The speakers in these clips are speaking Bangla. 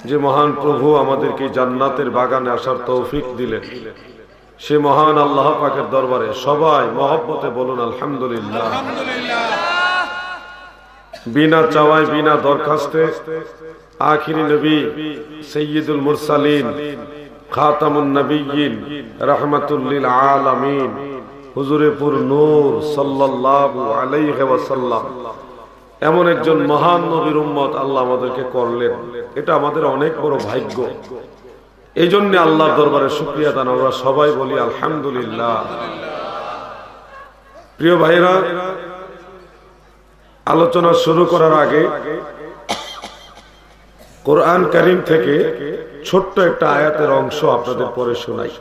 যে মহান প্রভু আমাদেরকে জান্নাতের বাগানে আসার তৌফিক দিলেন, সে মহান আল্লাহ পাকের দরবারে সবাই মহব্বতে বলুন আলহামদুলিল্লাহ। বিনা চাওয়ায় বিনা দরখাস্তে আখিরি নবী সাইয়্যিদুল মুরসালিন খাতামুন নবিয়্যিন রাহমাতুল লিল আলামিন হুজুরে পুর নূর সাল্লাল্লাহু আলাইহি ওয়াসাল্লাম এমন একজন মহান নবীর উম্মত আল্লাহ আমাদেরকে করলেন। এটা আমাদের অনেক বড় ভাগ্য। এই জন্য আল্লাহর দরবারে শুকরিয়া আদান আমরা সবাই বলি আলহামদুলিল্লাহ। প্রিয় ভাইরা, আলোচনা শুরু করার আগে কোরআন কারীম থেকে ছোট্ট একটা আয়াতের অংশ আপনাদের পড়ে শোনাই।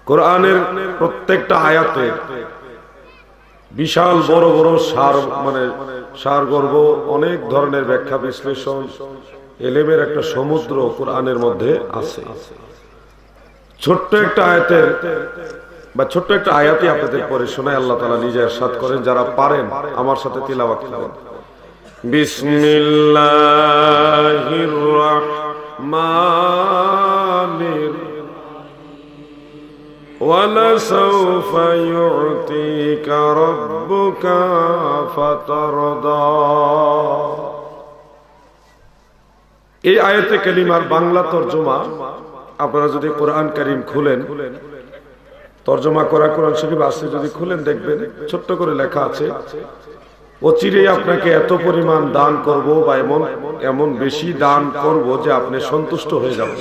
কোরআনের প্রত্যেকটা আয়াতে বিশাল বড় বড় সারগর্ভ অনেক ধরনের ব্যাখ্যা বিশ্লেষণ এলেমের একটা সমুদ্র কোরআনের মধ্যে আছে। ছোট্ট একটা আয়াতে আপনাদের পরে শোনায় আল্লাহ তাআলা নিজে ইরশাদ করেন, যারা পারেন আমার সাথে তিলাওয়াত করুন। বিসমিল্লাহির রাহমানির وَلَسَوْفَ يُعْطِيكَ رَبُّكَ فَتَرْضَى। এই আয়াতে কালিমার বাংলা তরজমা আপনারা যদি কোরআন কারীম খুলেন, তরজমা করা কোরআন শরীফ আছে, যদি খুলেন দেখবেন ছোট্ট করে লেখা আছে, অচিরেই আপনাকে এত পরিমাণ দান করব বা এমন বেশি দান করব যে আপনি সন্তুষ্ট হয়ে যাবেন।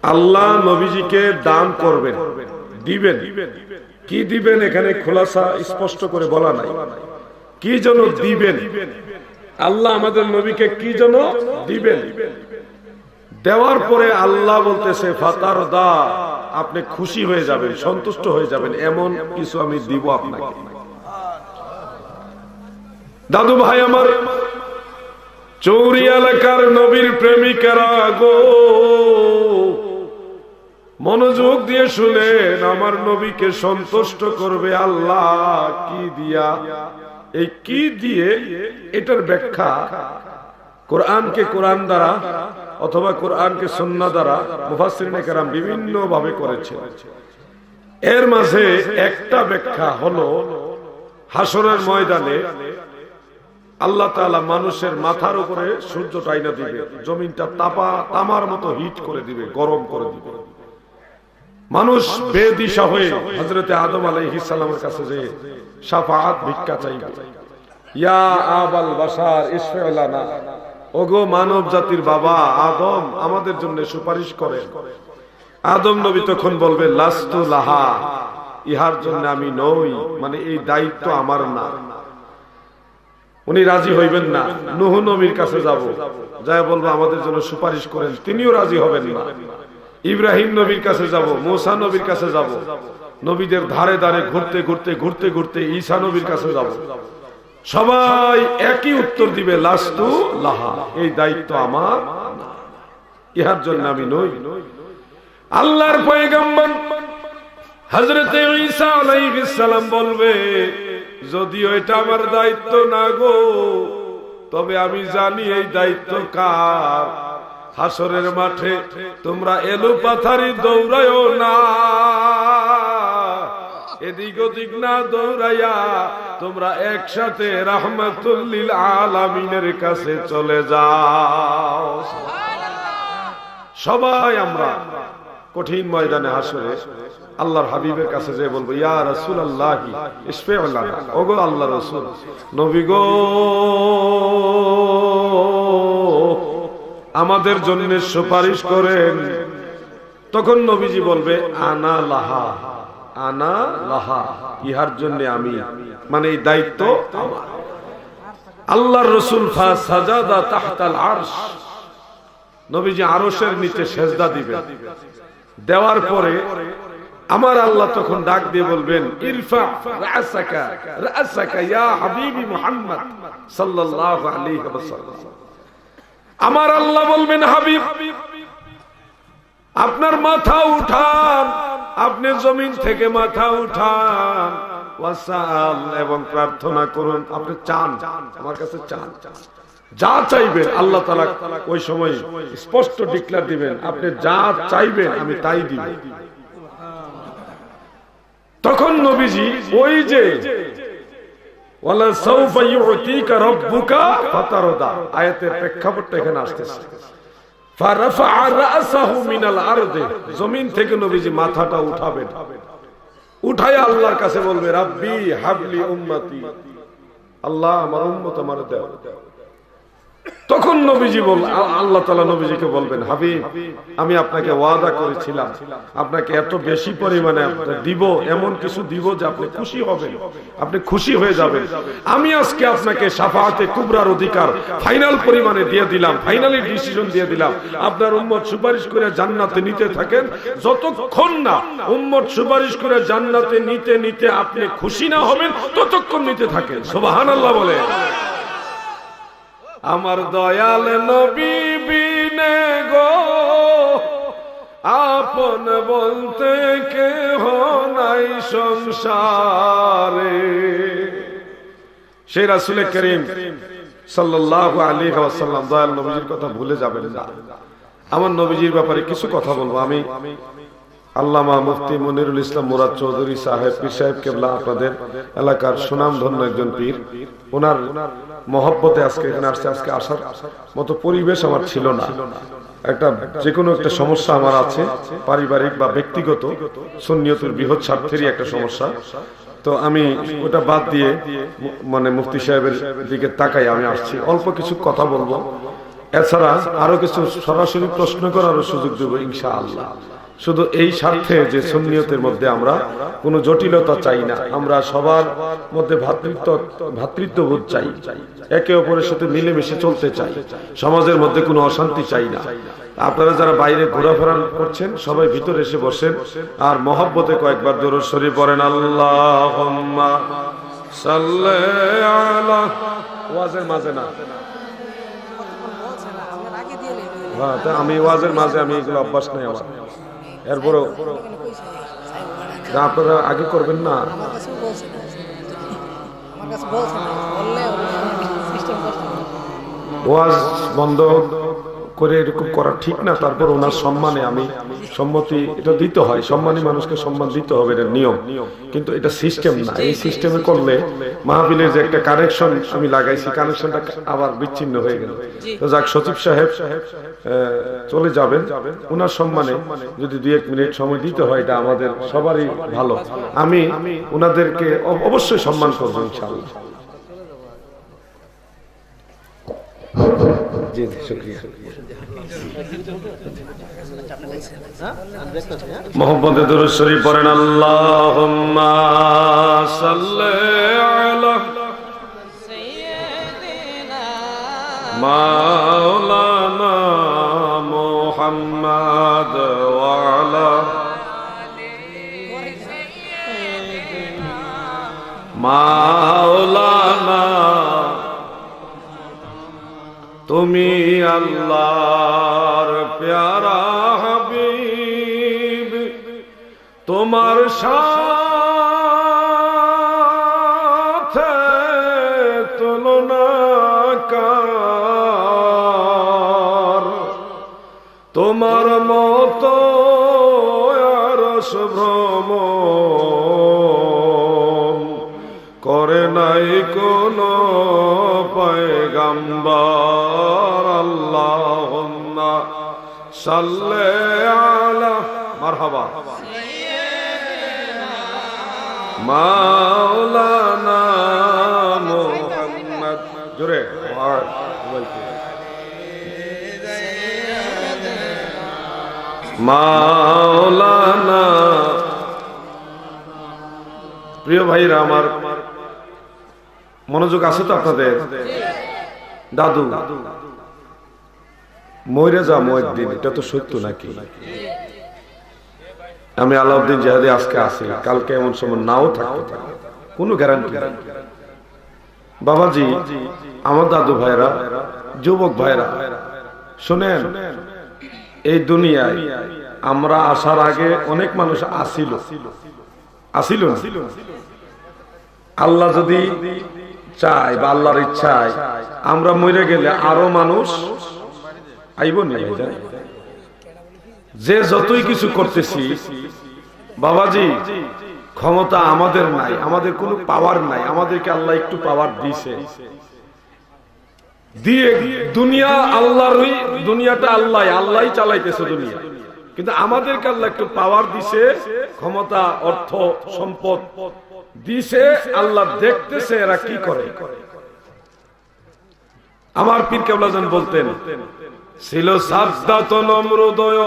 আল্লাহ নবীজিকে দান করবেন, দিবেন। কি দিবেন এখানে খোলাসা স্পষ্ট করে বলা নাই। কি যেন দিবেন, আল্লাহ আমাদের নবীকে কি যেন দিবেন। দেওয়ার পরে আল্লাহ বলতেছে ফাতারদা, আপনি খুশি হয়ে যাবেন, সন্তুষ্ট হয়ে যাবেন, এমন কিছু আমি দিব আপনাকে। দাদু ভাই আমার, চৌরি এলাকার নবীর প্রেমিকেরা গো, মনোযোগ দিয়ে শুনেন, আমার নবীকে সন্তুষ্ট করবে আল্লাহ কি দিয়া। এই কি দিয়ে এটার ব্যাখ্যা কোরআনকে কোরআন দ্বারা অথবা কোরআনকে সুন্নাহ দ্বারা মুফাসসিরিনে কেরাম বিভিন্ন ভাবে করেছে। এর মাঝে একটা ব্যাখ্যা হলো, হাসরের ময়দানে আল্লাহ তাআলা মানুষের মাথার উপরে সূর্য টাইনা দিবে, জমিনটা তামার মতো হিট করে দিবে, গরম করে দিবে। মানুষ বেদিশা হয়ে হযরতে আদম আলাইহিস সালামের কাছে যে শাফাআত ভিক্ষা চাইবে, ইয়া আবাল বাশার ইশফা লানা, ওগো মানব জাতির বাবা আদম আমাদের জন্য সুপারিশ করেন। আদম নবী তখন বলবে লাস্তু লাহা, ইহার জন্য আমি নই, মানে এই দায়িত্ব আমার না। উনি রাজি হইবেন না। নূহ নবীর কাছে যাব, যায় বলবো আমাদের জন্য সুপারিশ করেন, তিনিও রাজি হবেন না। ইব্রাহিম নবীর কাছে যাব, মুসা নবীর কাছে যাব, নবীদের ধারে ধারে ঘুরতে ঘুরতে ঘুরতে ঘুরতে ঈসা নবীর কাছে যাব, সবাই একই উত্তর দিবে লাস্তু লাহা, এই দায়িত্ব আমার না, ইহার জন্য আমি নই। আল্লাহর পয়গম্বর হযরতে ঈসা আলাইহিস সালাম বলবে, যদিও এটা আমার দায়িত্ব না গো, তবে আমি জানি এই দায়িত্ব কার। হাসরের মাঠে তোমরা এলো পাথারি দৌড়ায়ও না, এদিক ওদিক না দৌড়াইয়া তোমরা একসাথে রাহমাতুল লিল আলামিনের কাছে চলে যাও। সবাই আমরা কঠিন ময়দানে হাসরে আল্লাহর হাবিবের কাছে যে বলবো, ইয়া রাসূলুল্লাহি ইশফা লানা, ওগো আল্লাহর রাসূল নবী গো, আমাদের জন্য সুপারিশ করেন। তখন নবীজি বলবে আনা লাহা, আনা লাহা, ইহার জন্য আমি, মানে এই দায়িত্ব আমার। আল্লাহর রাসূল ফাসাজাদা তাহতাল আরশ, নবীজি আরশের নিচে সেজদা দিবেন। দেওয়ার পরে আমার আল্লাহ তখন ডাক দিয়ে বলবেন, ইরফা রাসাকা রাসাকা ইয়া হাবিবি মুহাম্মদ সাল্লাল্লাহু আলাইহি ওয়াসাল্লাম। আমার আল্লাহ বলবেন, হাবিব আপনার মাথা উঠান, আপনি জমিন থেকে মাথা উঠান, ওয়াসাল এবং প্রার্থনা করুন, আপনি চান আমার কাছে চান। যা চাইবেন আল্লাহ তাআলা ওই সময় স্পষ্ট ডিক্লেয়ার দিবেন, আপনি যা চাইবেন আমি তাই দিব। তখন নবীজি ওই যে ওয়ালা সাউফা ইউতিকা রাব্বুকা ফাতারদা আয়াতের প্রেক্ষাপটটা এখানে আসতেছে। ফারাফা রাসাহু মিনাল আরদি, জমিন থেকে নবীজি মাথাটা উঠাবেন, উঠায় আল্লাহর কাছে বলবে রাব্বি হাবলি উম্মতি, আল্লাহ আমার উম্মত আমারে দাও। তখন নবীজি আল্লাহ তাআলা নবীজিকে বলবেন, হাবিব আমি আপনাকে ওয়াদা করেছিলাম আপনাকে এত বেশি পরিমাণে দিব, এমন কিছু দিব যে আপনি খুশি হবেন, আপনি খুশি হয়ে যাবেন। আমি আজকে আপনাকে শাফাআতে কুবরার অধিকার ফাইনাল পরিমাণে দিয়ে দিলাম, ফাইনালি ডিসিশন দিয়ে দিলাম। আপনার উম্মত সুপারিশ করে জান্নাতে নিতে থাকেন, যতক্ষণ না উম্মত সুপারিশ করে জান্নাতে নিতে নিতে আপনি খুশি না হবেন ততক্ষণ নিতে থাকেন। সুবহানাল্লাহ বলে। আমার দয়াল নবী বিনে গো আপন বলতে কেহ নাই সংসারে। সেই রাসূল করিম সাল্লাল্লাহু আলাইহি ওয়াসাল্লাম দয়াল নবীজির কথা ভুলে যাবেন না। আমার নবীজির ব্যাপারে কিছু কথা বলবো। আমি আল্লামা মুফতি মনিরুল ইসলাম মুরাদ চৌধুরী সাহেব পীর সাহেব কেবলা, আপনাদের এলাকার সুনামধন্য একজন পীর, ওনার মহব্বতে আজকে এখানে আসছে। আজকে আসার মতো পরিবেশ আমার ছিল না, একটা যে কোনো একটা সমস্যা আমার আছে, পারিবারিক বা ব্যক্তিগত সুন্নিয়তের বৃহৎ স্বার্থেরই একটা সমস্যা। তো আমি ওটা বাদ দিয়ে মানে মুফতি সাহেবের দিকে তাকাই আমি আসছি, অল্প কিছু কথা বলবো, এছাড়া আরো কিছু সরাসরি প্রশ্ন করারও সুযোগ দেবো ইনশাআল্লাহ। শুধু এই স্বার্থে যে সুন্নিয়তের মধ্যে আমরা কোনো জটিলতা চাই না, আমরা সবার মধ্যে ভ্রাতৃত্ববোধ চাই, একে অপরের সাথে মিলেমিশে চলতে চাই, সমাজের মধ্যে কোনো অশান্তি চাই না। আপনারা যারা বাইরে ঘোরাফেরা করছেন সবাই ভিতরে এসে বসেন আর মহব্বতে কয়েকবার দরুদ শরীফ পড়েন। আল্লাহুম্মা সাল্লি আলা, ওয়াজের মাঝে না, হ্যাঁ আমি ওয়াজের মাঝে আমি এগুলো অভ্যাস নাই আমার, এরপরও আপনারা আগে করবেন না। ওয়াজ বন্ধ করে এরকম করা ঠিক না, তারপর ওনার সম্মানে আমি সম্মতি এটা দিতে হয়, সম্মানী মানুষকে সম্মান দিতে হবে, এটা নিয়ম, কিন্তু এটা সিস্টেম না। এই সিস্টেমে করলে মাহফিলের যে একটা কানেকশন আমি লাগাইছি, কানেকশনটা আবার বিচ্ছিন্ন হয়ে গেল। তো যাক, সচিব সাহেব চলে যাবেন, ওনার সম্মানে যদি 2-1 মিনিট সময় দিতে হয় এটা আমাদের সবারই ভালো। আমি ওনাদেরকে অবশ্যই সম্মান করবো ইনশাআল্লাহ। জি শুকরিয়া। মোহাম্মদে দুরূদ শরীফ পড়েন। আল্লাহুম্মা সাল্লি আলা সাইয়্যিদিনা মাওলানা মুহাম্মদ ওয়া আলা সাইয়্যিদিনা মাওলানা। তুমি আল্লাহর প্যারা হাবিব, তোমার সাথে তুলনা কার, তোমার মতো আরশ ভ্রমণ করে নাই কোনো পয়গম্বর। আল্লাহুম্মা সাল্লি আলা, মারহাবা, মাওলানা মুহাম্মদ, জোরে মাওলানা। প্রিয় ভাইরা আমার, মনোযোগ আছে তো আপনাদের? দাদু মরে যাবো একদিন, এটা তো সত্য নাকি? আমি আলাউদ্দিন জাহাদি আজকে আসি, কালকে এমন সময় নাও থাকতে পারে, কোনো গ্যারান্টি নেই। বাবাজি, আমার দাদু ভাইরা, যুবক ভাইরা শুনেন, এই দুনিয়ায় আমরা আসার আগে অনেক মানুষ আসিল, আল্লাহ যদি চাই বা আল্লাহর ইচ্ছায় আমরা মরে গেলে আরো মানুষ আইব না, যে যতই কিছু করতেছি বাবাজি ক্ষমতা আমাদের নাই, আমাদের কোনো পাওয়ার নাই, আমাদেরকে আল্লাহ একটু পাওয়ার দিয়েছে, দিয়ে দুনিয়া আল্লাহরই, দুনিয়াটা আল্লাহ আল্লাহই চালাইতেছে দুনিয়া, কিন্তু আমাদেরকে আল্লাহ একটু পাওয়ার দিছে, ক্ষমতা অর্থ সম্পদ দিছে, আল্লাহ দেখতেছে এরা কি করে। আমার পীর কেবলা জান বলতেন, ছিল সাদ্দাত নমরুদয়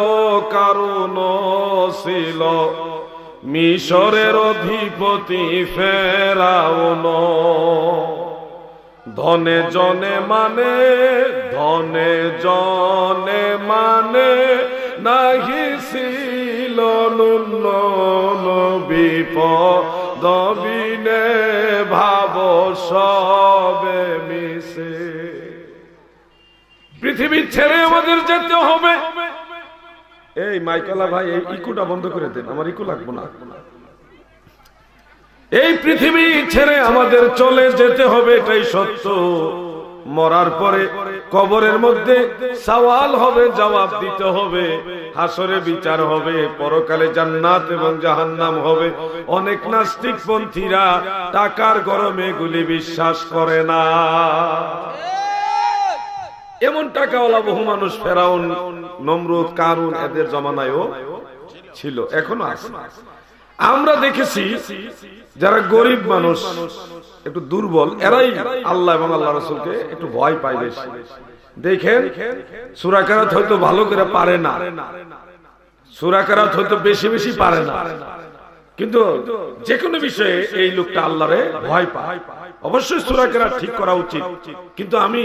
কারণ ছিল মিশরের অধিপতি ফেরাউন, ধনে জনে মানে, ধনে জনে মানে নাহি ছিল বিপদ বিনে ভাব সবে মিশে। পৃথিবী ছেড়ে আমাদের যেতে হবে। এই মাইকেলা ভাই এই ইকুটা বন্ধ করে দেন, আমার ইকু লাগবো না। এই পৃথিবী ছেড়ে আমাদের চলে যেতে হবে, এটাই সত্য। মরার পরে কবরের মধ্যে সওয়াল হবে, জবাব দিতে হবে, হাসরে বিচার হবে, পরকালে জান্নাত এবং জাহান্নাম হবে। অনেক নাস্তিক পন্থীরা টাকার গরমে এগুলি বিশ্বাস করে না। এমন টাকাওয়ালা বহু মানুষ ফেরাউন, নমরুদ, কারুন এদের জমানায়ও ছিল, এখনো আছে। আমরা দেখেছি যারা গরিব মানুষ, একটু দুর্বল, এরাই আল্লাহ এবং আল্লাহ রাসূলকে একটু ভয় পায় বেশি। দেখেন সূরা কেরাত হয়তো ভালো করে পারে না, সূরা কেরাত হয়তো বেশি বেশি পারে না, কিন্তু যে কোনো বিষয়ে এই লোকটা আল্লাহরে ভয় পায়। অবশ্যই সূরা কেরাত ঠিক করা উচিত, কিন্তু আমি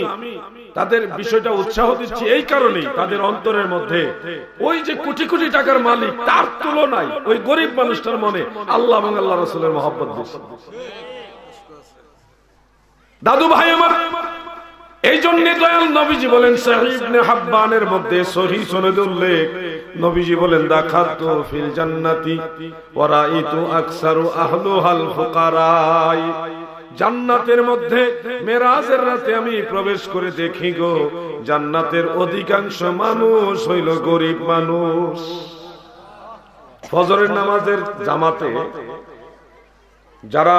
তাদের বিষয়টা উৎসাহ দিচ্ছি এই কারণেই, তাদের অন্তরের মধ্যে ওই যে কোটি কোটি টাকার মালিক, তার তুলনায় ওই গরিব মানুষটার মনে আল্লাহ এবং আল্লাহ রাসূলের মহব্বত বেশি। দাদু ভাই আমার, এই জন্য দয়াল নবীজি বলেন, সহিহ ইবনে হাব্বানের মধ্যে সহিহ সনদে উল্লেখ, নবীজি বলেন, দাখালতু ফিল জান্নাতি ওয়া রাআইতু আকসারু আহলুহাল ফুকারা। জান্নাতের মধ্যে মেরাজের রাতে আমি প্রবেশ করে দেখি গো, জান্নাতের অধিকাংশ মানুষ হইল গরিব মানুষ। ফজরের নামাজের জামাতে যারা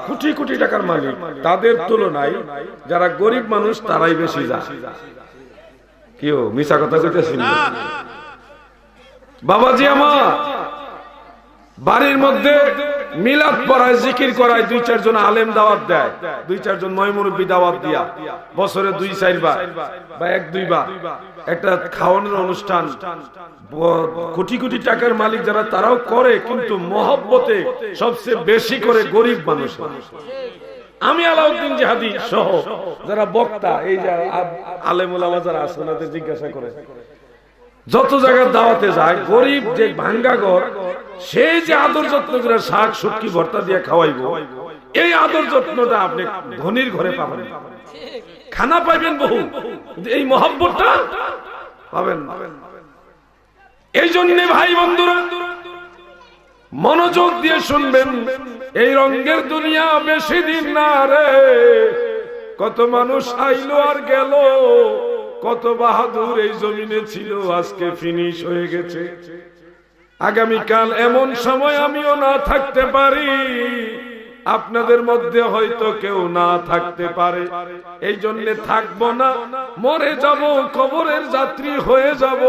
কোটি কোটি টাকার মালিক, তাদের তুলনায় যারা গরিব মানুষ তারাই বেশি যায়। কেউ মিছা কথা কইতেছি না বাবাজি আমার। বাড়ির মধ্যে মিলাদ পড়ায়, জিকির করায়, 2-4 জন আলেম দাওয়াত দেয়, 2-4 জন ময় মুরব্বী দাওয়াত দিয়া বছরে 2-4 বার বা 1-2 বার একটা খাওয়ানোর অনুষ্ঠান। কোটি কোটি টাকার মালিক যারা, তারাও করে, কিন্তু মহব্বতে সবচেয়ে বেশি করে গরিব মানুষ। আমি আলাউদ্দিন জিহাদি সহ যারা বক্তা, এই যে আলেম ওলামা যারা আছে, ওনাদের জিজ্ঞাসা করে যত জায়গায় দাওয়াতে যায়, গরিব যে ভাঙ্গা ঘর, সে যে আদর যত্ন করে শাক শুটকি ভর্তা দিয়ে খাওয়াইবো, এই আদর যত্নটা আপনি ধনীর ঘরে পাবেন। খানা পাইবেন বহু, এই মহব্বতটা পাবেন না। এই জন্য ভাই বন্ধুরা মনোযোগ দিয়ে শুনবেন, এই রঙের দুনিয়া বেশি দিন না রে। কত মানুষ আইলো আর গেল, কত বাহাদুর এই জমিনে ছিল, আজকে ফিনিশ হয়ে গেছে। আগামীকাল এমন সময় আমিও না থাকতে পারি, আপনাদের মধ্যে হয়তো কেউ না থাকতে পারে। এই জন্য থাকবো না, মরে যাব, কবরের যাত্রী হয়ে যাব।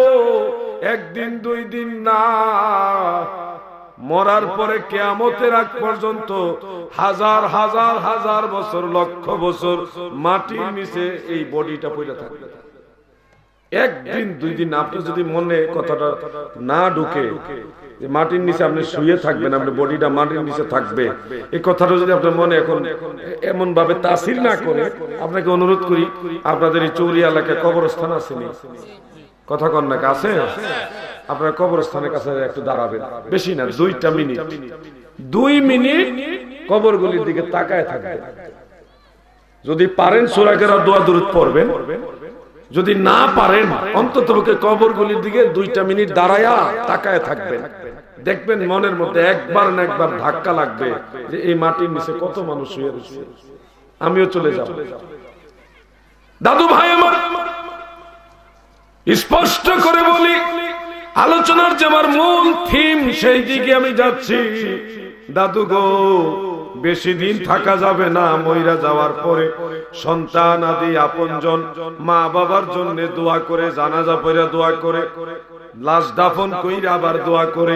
একদিন 2 দিন না, মরার পরে কিয়ামতের আগ পর্যন্ত হাজার হাজার হাজার বছর, লক্ষ বছর মাটির নিচে এই বডিটা পড়ে থাকবে। একদিন 2 দিন আপনার যদি মনে কথাটা না ঢুকে, মাটির নিচে আপনি শুয়ে থাকবেন, আপনার বডিটা মাটির নিচে থাকবে, এই কথাটা যদি আপনার মনে এখন এমন ভাবে তাসির না করে, আপনাকে অনুরোধ করি, আপনাদের এই চৌরিয়া এলাকায় কবরস্থান আছে নি? কথা কন না কাছে? আপনার কবরস্থানের কাছে একটু দাঁড়াবেন, বেশি না 2টা মিনিট, 2 মিনিট কবরগুলির দিকে তাকায় থাকবেন। যদি পারেন সূরা কেরাত দোয়া দরুদ পড়বেন, যদি না পারেন অন্ততপক্ষে কবরগুলির দিকে 2টা মিনিট দাঁড়ায়া তাকায় থাকবেন। দেখবেন মনের মধ্যে একবার না একবার ধাক্কা লাগবে যে এই মাটির নিচে কত মানুষ শুয়ে রয়েছে। আমিও চলে যাব। দাদু ভাই আমার, স্পষ্ট করে বলি, আলোচনার যে আমার মূল থিম, সেই দিকে আমি যাচ্ছি। দাদু গো, বেশি দিন থাকা যাবে না। মইরা যাওয়ার পরে সন্তান আদি আপনজন মা বাবার জন্য দোয়া করে, জানাজা পড়া দোয়া করে, লাশ দাফন কইরা আবার দোয়া করে,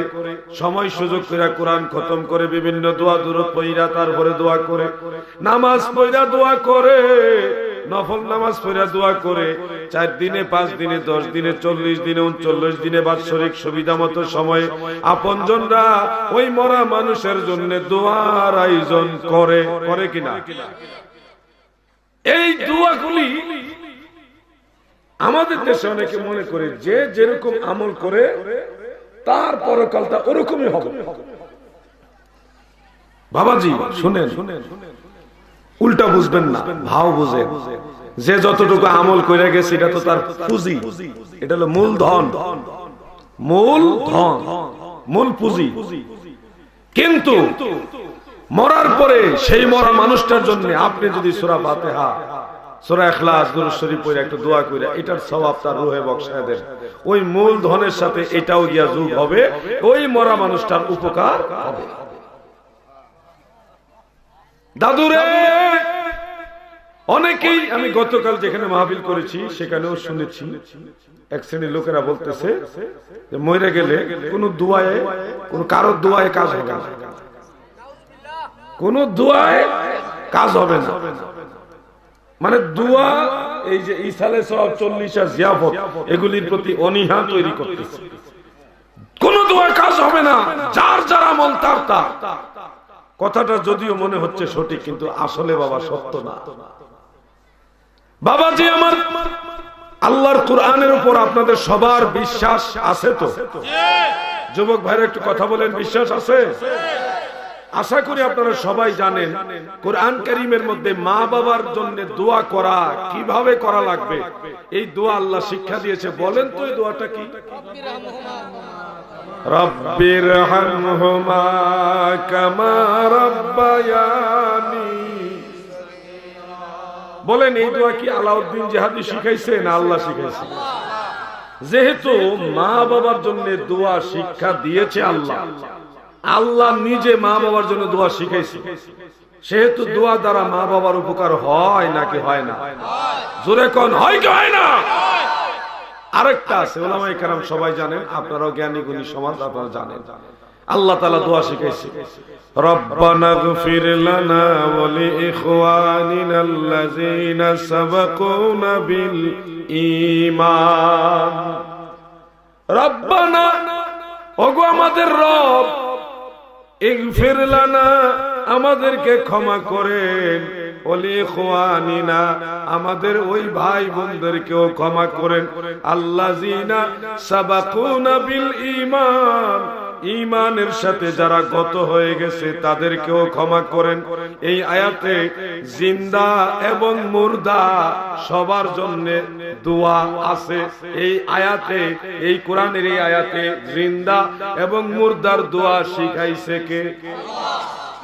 সময় সুযোগ করে কোরআন খতম করে, বিভিন্ন দোয়া দুরূদ পড়া, তারপরে দোয়া করে, নামাজ পড়া দোয়া করে, নফল নামাজ পড়া দোয়া করে, 4 দিনে 5 দিনে 10 দিনে 40 দিনে 39 দিনে বাৎসরিক সুবিধা মতো সময়ে আপনজনরা ওই মরা মানুষের জন্য দোয়ার আয়োজন করে। করে কিনা? এই দোয়াগুলি আমাদের দেশে অনেকে মনে করে যে যেরকম আমল করে তার পরকালটা ওরকমই হবে। বাবাজি শুনেন, উল্টা বুঝবেন না, ভাও বুঝেন। যে যতটুকু আমল করে গেছে এটা তো তার পুঁজি, এটা হলো মূলধন, মূলধন, মূল পুঁজি। কিন্তু মরার পরে সেই মরা মানুষটার জন্য আপনি যদি সূরা ফাতিহা, সূরা ইখলাস, দুরূদ শরীফ পড়ে একটু দোয়া করে, এটার সওয়াব তার রূহে বখশায় দেন। ওই মূলধনের সাথে এটাও গিয়া যোগ হবে, ওই মরা মানুষটার উপকার হবে। দাদুরে, অনেকেই, আমি গতকাল যেখানে মাহফিল করেছি সেখানেও শুনেছি, এক শ্রেণীর লোকেরা বলতেছে যে মরে গেলে কোন দোয়ায়, কোন কারোর দোয়ায় কাজ হবে না, কোন দোয়ায় কাজ হবে না। মানে দোয়া, এই যে ইসালে সওয়াব 40 আর জিয়াফত, এগুলির প্রতি অনীহা তৈরি করতেছে। কোন দোয়ায় কাজ হবে না, যার যার আমল তার তার। কথাটা যদিও মনে হচ্ছে সঠিক, কিন্তু আসলে বাবা সত্য না। বাবাজি আমার, আল্লাহর কোরআনের উপর আপনাদের সবার বিশ্বাস আছে তো? যুবক ভাইরা একটু কথা বলেন, বিশ্বাস আছে? আশা করি আপনারা সবাই জানেন কোরআন কারীমের মধ্যে মা বাবার জন্য দোয়া করা কিভাবে করা লাগবে, এই দোয়া আল্লাহ শিক্ষা দিয়েছে। বলেন তো এই দোয়াটা কি? রব্বির হামহুমা কামা রাব্বায়ানি। বলেন এই দোয়া কি আলাউদ্দিন জিহাদি শিখাইছে না আল্লাহ শিখাইছে? যেহেতু মা বাবার জন্য দোয়া শিক্ষা দিয়েছে আল্লাহ, আল্লাহ নিজে মা বাবার জন্য দোয়া শিখাইছে, সেহেতু দোয়া দ্বারা মা বাবার উপকার হয় নাকি হয় না? জোরে কোন হয় কি হয় না? আরেকটা আছে, উলামায়ে কেরাম সবাই জানেন, আপনারাও জ্ঞানী গুণী সমাজ, আপনারা জানেন, আল্লাহ তাআলা দোয়া শিখাইছে, রব্বানা গফির লানা ওয়া লিইখওয়ানিনাল্লাযীনা সাবাকুনা বিল ঈমান। রব্বানা, ওগো আমাদের রব, ইগফির লানা, আমাদেরকে ক্ষমা করেন, ওয়া লিইখওয়ানিনা, আমাদের ওই ভাই বোনদেরকেও ক্ষমা করেন, আল্লাযীনা সাবাকুনা বিল ঈমান, ঈমানের সাথে যারা গত হয়ে গেছে তাদেরকেও ক্ষমা করেন। এই আয়াতে জিন্দা এবং মুর্দা সবার জন্য দোয়া আছে। এই আয়াতে, এই কোরআনের এই আয়াতে জিন্দা এবং মুর্দার দোয়া শিখাইছে কে?